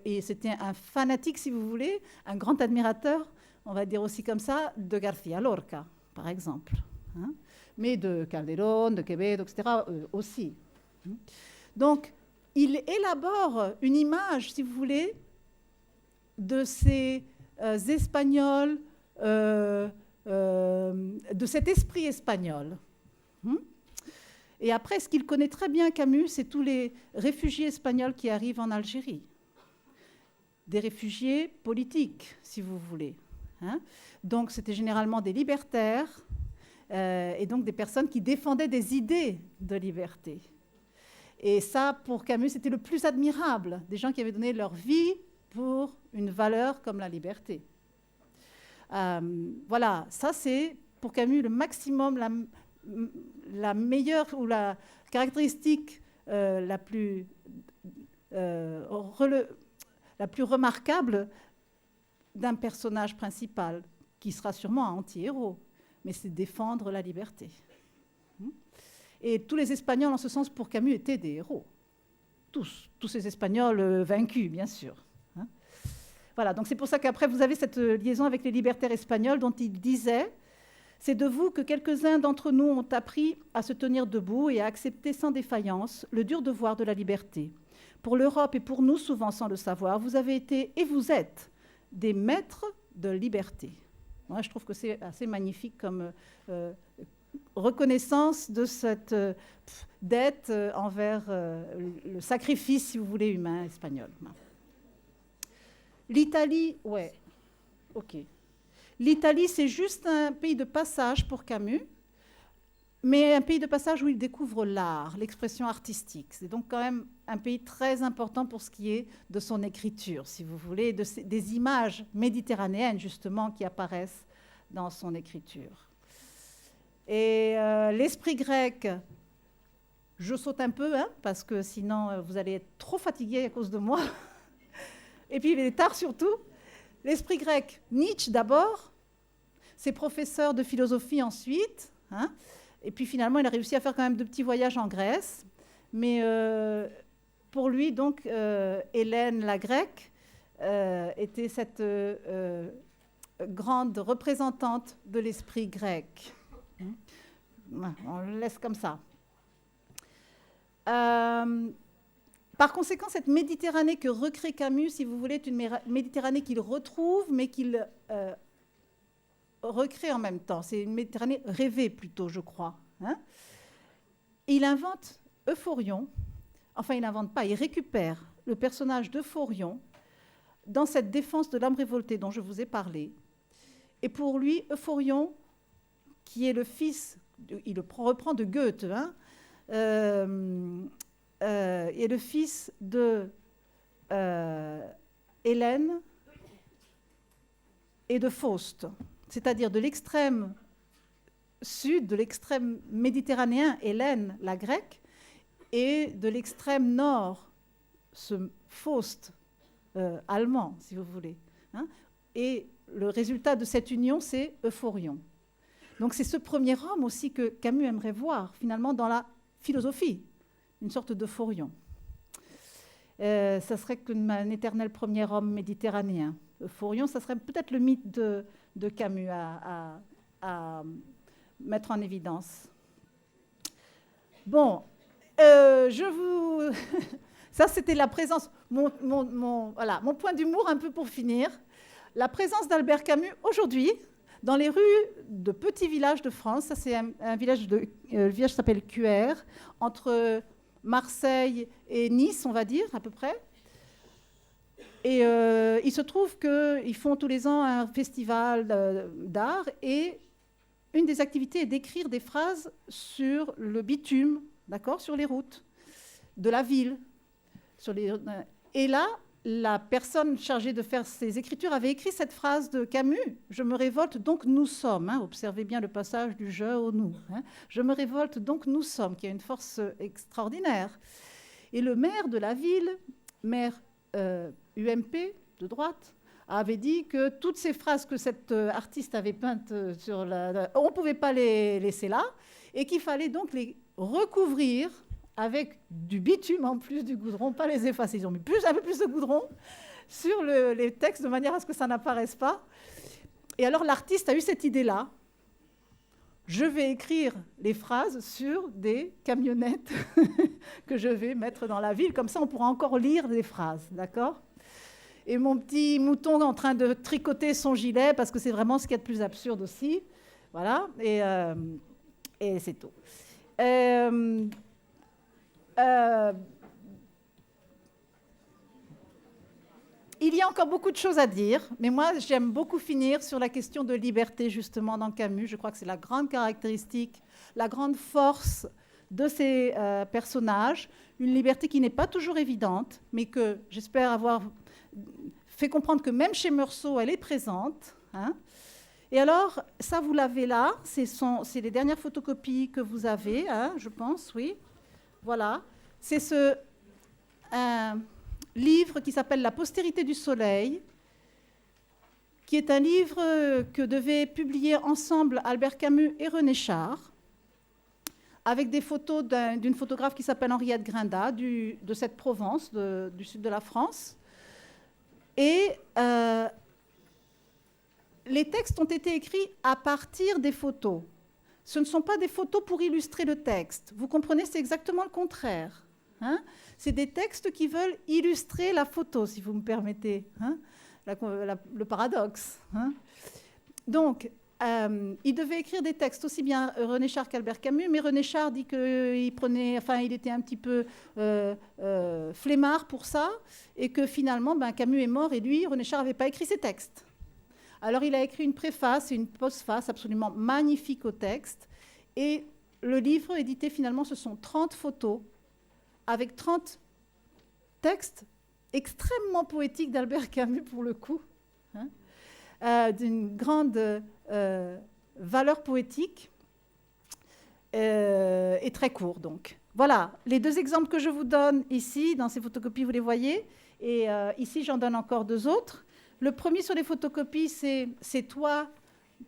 et c'était un fanatique, si vous voulez, un grand admirateur, on va dire aussi comme ça, de García Lorca, par exemple. Hein, mais de Calderón, de Quevedo, etc. Aussi. Donc, il élabore une image, si vous voulez, de ces Espagnols, de cet esprit espagnol. Et après, ce qu'il connaît très bien, Camus, c'est tous les réfugiés espagnols qui arrivent en Algérie. Des réfugiés politiques, si vous voulez. Donc, c'était généralement des libertaires et donc des personnes qui défendaient des idées de liberté. Et ça, pour Camus, c'était le plus admirable, des gens qui avaient donné leur vie pour une valeur comme la liberté. Voilà, ça c'est pour Camus le maximum, la meilleure ou la caractéristique la plus remarquable d'un personnage principal, qui sera sûrement un anti-héros, mais c'est défendre la liberté. Et tous les Espagnols, en ce sens, pour Camus, étaient des héros. Tous ces Espagnols vaincus, bien sûr. Voilà, donc c'est pour ça qu'après, vous avez cette liaison avec les libertaires espagnols dont il disait « C'est de vous que quelques-uns d'entre nous ont appris à se tenir debout et à accepter sans défaillance le dur devoir de la liberté. Pour l'Europe et pour nous, souvent sans le savoir, vous avez été et vous êtes des maîtres de liberté. » Moi, je trouve que c'est assez magnifique comme reconnaissance de cette dette envers le sacrifice, si vous voulez, humain espagnol. L'Italie, ouais, ok. L'Italie, c'est juste un pays de passage pour Camus, mais un pays de passage où il découvre l'art, l'expression artistique. C'est donc quand même un pays très important pour ce qui est de son écriture, si vous voulez, des images méditerranéennes, justement, qui apparaissent dans son écriture. Et l'esprit grec, je saute un peu, parce que sinon vous allez être trop fatigué à cause de moi. Et puis il est tard surtout. L'esprit grec, Nietzsche d'abord, ses professeurs de philosophie ensuite. Et puis finalement, il a réussi à faire quand même de petits voyages en Grèce. Mais pour lui, donc, Hélène la grecque était cette grande représentante de l'esprit grec. On le laisse comme ça. Par conséquent, cette Méditerranée que recrée Camus, si vous voulez, est une Méditerranée qu'il retrouve, mais qu'il recrée en même temps. C'est une Méditerranée rêvée plutôt, je crois. Il invente Euphorion. Enfin, il n'invente pas, il récupère le personnage d'Euphorion dans cette défense de l'homme révolté dont je vous ai parlé. Et pour lui, Euphorion, qui est le fils, il le reprend de Goethe, est le fils de Hélène et de Faust, c'est-à-dire de l'extrême sud, de l'extrême méditerranéen, Hélène, la grecque, et de l'extrême nord, ce Faust allemand, si vous voulez. Et le résultat de cette union, c'est Euphorion. Donc c'est ce premier homme aussi que Camus aimerait voir, finalement, dans la philosophie, une sorte d'Euphorion. Ça serait comme un éternel premier homme méditerranéen. Euphorion, ça serait peut-être le mythe de Camus à mettre en évidence. Bon, ça c'était la présence, voilà, mon point d'humour un peu pour finir. La présence d'Albert Camus aujourd'hui dans les rues de petits villages de France. Ça c'est un village, le village s'appelle Cuers, entre Marseille et Nice, on va dire, à peu près. Et il se trouve qu'ils font tous les ans un festival d'art et une des activités est d'écrire des phrases sur le bitume, d'accord, sur les routes de la ville. Et là, la personne chargée de faire ces écritures avait écrit cette phrase de Camus, « Je me révolte, donc nous sommes ». Observez bien le passage du « je » au « nous ». « Je me révolte, donc nous sommes », qui a une force extraordinaire. Et le maire de la ville, maire UMP, de droite, avait dit que toutes ces phrases que cet artiste avait peintes on ne pouvait pas les laisser là, et qu'il fallait donc les recouvrir avec du bitume en plus du goudron, pas les effacer. Ils ont mis un peu plus de goudron sur les textes de manière à ce que ça n'apparaisse pas. Et alors l'artiste a eu cette idée-là. je vais écrire les phrases sur des camionnettes que je vais mettre dans la ville. Comme ça, on pourra encore lire les phrases, d'accord ? Et mon petit mouton en train de tricoter son gilet, parce que c'est vraiment ce qu'il y a de plus absurde aussi. Voilà, et c'est tout. Il y a encore beaucoup de choses à dire, mais moi, j'aime beaucoup finir sur la question de liberté, justement, dans Camus. Je crois que c'est la grande caractéristique, la grande force de ces personnages. Une liberté qui n'est pas toujours évidente, mais que j'espère avoir fait comprendre que même chez Meursault, elle est présente. Hein. Et alors, ça, vous l'avez là. C'est les dernières photocopies que vous avez, hein, je pense, oui. Voilà. C'est ce livre qui s'appelle « La postérité du soleil », qui est un livre que devaient publier ensemble Albert Camus et René Char, avec des photos d'une photographe qui s'appelle Henriette Grinda, de cette Provence, du sud de la France. Et les textes ont été écrits à partir des photos. Ce ne sont pas des photos pour illustrer le texte. Vous comprenez, c'est exactement le contraire. Hein, c'est des textes qui veulent illustrer la photo, si vous me permettez, hein, le paradoxe. Hein. Donc, il devait écrire des textes aussi bien René Char qu'Albert Camus, mais René Char dit qu'il était un petit peu flemmard pour ça, et que finalement, Camus est mort, et lui, René Char, n'avait pas écrit ses textes. Alors, il a écrit une préface et une postface absolument magnifiques au texte, et le livre édité, finalement, ce sont 30 photos, avec 30 textes extrêmement poétiques d'Albert Camus, pour le coup, hein, d'une grande valeur poétique et très court, donc. Voilà, les deux exemples que je vous donne ici, dans ces photocopies, vous les voyez, et ici, j'en donne encore deux autres. Le premier sur les photocopies, c'est ces toits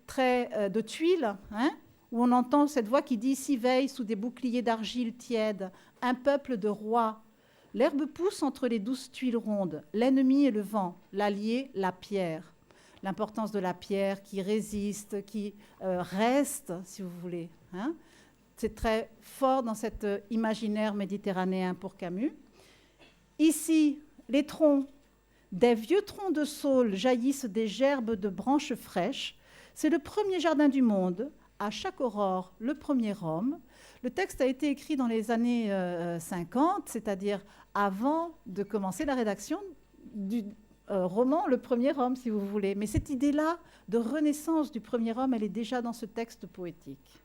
très de tuiles, hein, où on entend cette voix qui dit « Ici veille sous des boucliers d'argile tiède un peuple de rois. L'herbe pousse entre les douces tuiles rondes, l'ennemi et le vent, l'allié, la pierre. » L'importance de la pierre qui résiste, qui reste, si vous voulez. Hein. C'est très fort dans cet imaginaire méditerranéen pour Camus. Ici, les troncs, des vieux troncs de saule jaillissent des gerbes de branches fraîches. C'est le premier jardin du monde. À chaque aurore, le premier homme. Le texte a été écrit dans les années 50, c'est-à-dire avant de commencer la rédaction du roman Le premier homme, si vous voulez. Mais cette idée-là de renaissance du premier homme, elle est déjà dans ce texte poétique.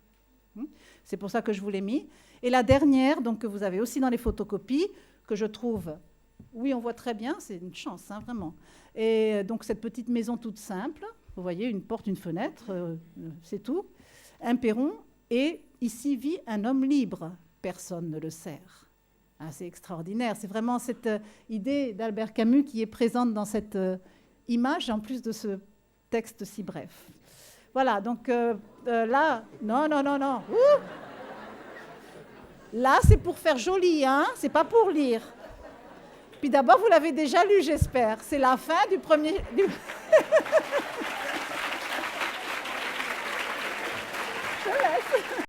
C'est pour ça que je vous l'ai mis. Et la dernière, donc, que vous avez aussi dans les photocopies, que je trouve... Oui, on voit très bien, c'est une chance, hein, vraiment. Et donc, cette petite maison toute simple, vous voyez, une porte, une fenêtre, c'est tout. Un perron, et ici vit un homme libre. Personne ne le sert. Ah, c'est extraordinaire. C'est vraiment cette idée d'Albert Camus qui est présente dans cette image, en plus de ce texte si bref. Voilà, donc là... Non. Ouh, là, c'est pour faire joli, hein, c'est pas pour lire. Puis d'abord, vous l'avez déjà lu, j'espère. C'est la fin du premier...